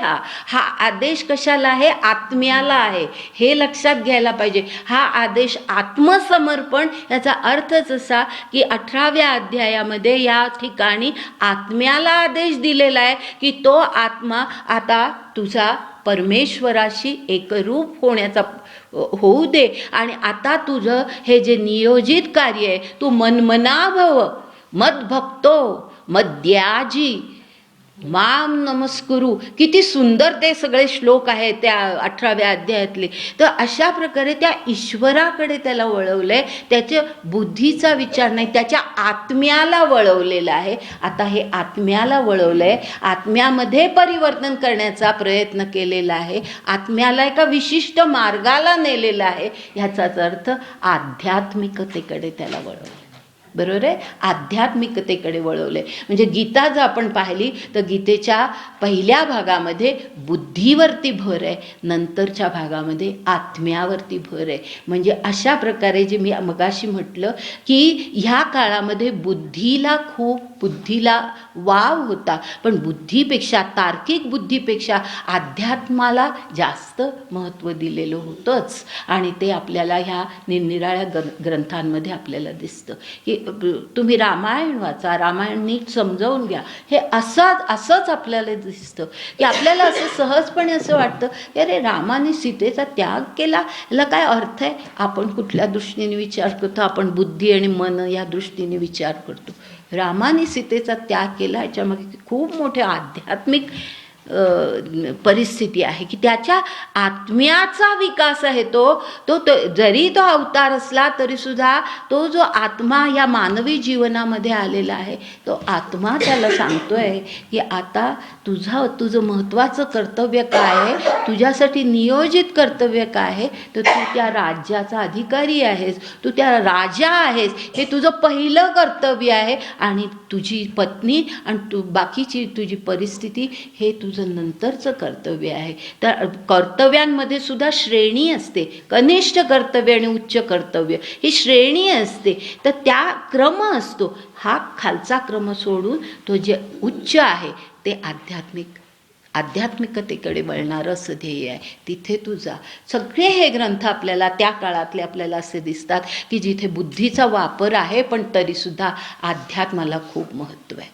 हा आदेश कशाला आहे? आत्म्याला आहे. हे लक्षात घ्यायला पाहिजे. हा आदेश आत्मसमर्पण याचा अर्थच असा की 18व्या अध्यायामध्ये या ठिकाणी आत्म्याला आदेश दिलेला आहे की तो आत्मा आता तुझा परमेश्वराशी एकरूप होण्याचा होऊ दे आणि आता तुझं हे जे नियोजित कार्य आहे तू मनमना भव मद्भक्तो मद्याजी माम नमस्कुरू. किती सुंदर ते सगळे श्लोक आहेत त्या 18व्या अध्यायातले. तर अशा प्रकारे त्या ईश्वराकडे त्याला वळवलंय. त्याच्या बुद्धीचा विचार नाही, त्याच्या आत्म्याला वळवलेलं आहे. आता हे आत्म्याला वळवलंय, आत्म्यामध्ये परिवर्तन करण्याचा प्रयत्न केलेला आहे, आत्म्याला एका विशिष्ट मार्गाला नेलेलं आहे. ह्याचाच अर्थ आध्यात्मिकतेकडे त्याला वळवलं. बरोबर आहे? आध्यात्मिकतेकडे वळवले. म्हणजे गीता जर आपण पाहिली तर गीतेच्या पहिल्या भागामध्ये बुद्धीवरती भर आहे, नंतरच्या भागामध्ये आत्म्यावरती भर आहे. म्हणजे अशा प्रकारे जे मी मगाशी म्हटलं की ह्या काळामध्ये बुद्धीला वाव होता, पण बुद्धीपेक्षा, तार्किक बुद्धीपेक्षा अध्यात्माला जास्त महत्त्व दिलेलं होतंच. आणि ते आपल्याला ह्या निरनिराळ्या ग्रंथांमध्ये आपल्याला दिसतं की तुम्ही रामायण वाचा, रामायण नीट समजावून घ्या. हे असंच आपल्याला दिसतं की आपल्याला असं सहजपणे असं वाटतं की अरे रामाने सीतेचा त्याग केला, याला काय अर्थ आहे? आपण कुठल्या दृष्टीने विचार करतो? आपण बुद्धी आणि मन या दृष्टीने विचार करतो. रामाने सीतेचा त्याग केला याच्यामागे खूप मोठे आध्यात्मिक परिस्थिती आहे की त्याच्या आत्म्याचा विकास आहे. तो जरी तो अवतार असला तरीसुद्धा तो जो आत्मा या मानवी जीवनामध्ये आलेला आहे तो आत्मा त्याला सांगतोय की आता तुझं महत्त्वाचं कर्तव्य काय आहे, तुझ्यासाठी नियोजित कर्तव्य काय आहे. तर तू त्या राज्याचा अधिकारी आहेस, तू त्या राजा आहेस, हे तुझं पहिलं कर्तव्य आहे. आणि तुझी पत्नी आणि बाकीची तुझी परिस्थिती हे तुझं नंतरचं कर्तव्य आहे. तर कर्तव्यांमध्ये सुद्धा श्रेणी असते, कनिष्ठ कर्तव्य आणि उच्च कर्तव्य ही श्रेणी असते. तर त्या क्रम असतो. हा खालचा क्रम सोडून तो जे उच्च आहे ते आध्यात्मिकतेकडे वळणारं असं ध्येय आहे. तिथे तुझा सगळे हे ग्रंथ आपल्याला त्या काळातले आपल्याला असे दिसतात की जिथे बुद्धीचा वापर आहे पण तरीसुद्धा अध्यात्माला खूप महत्त्व आहे.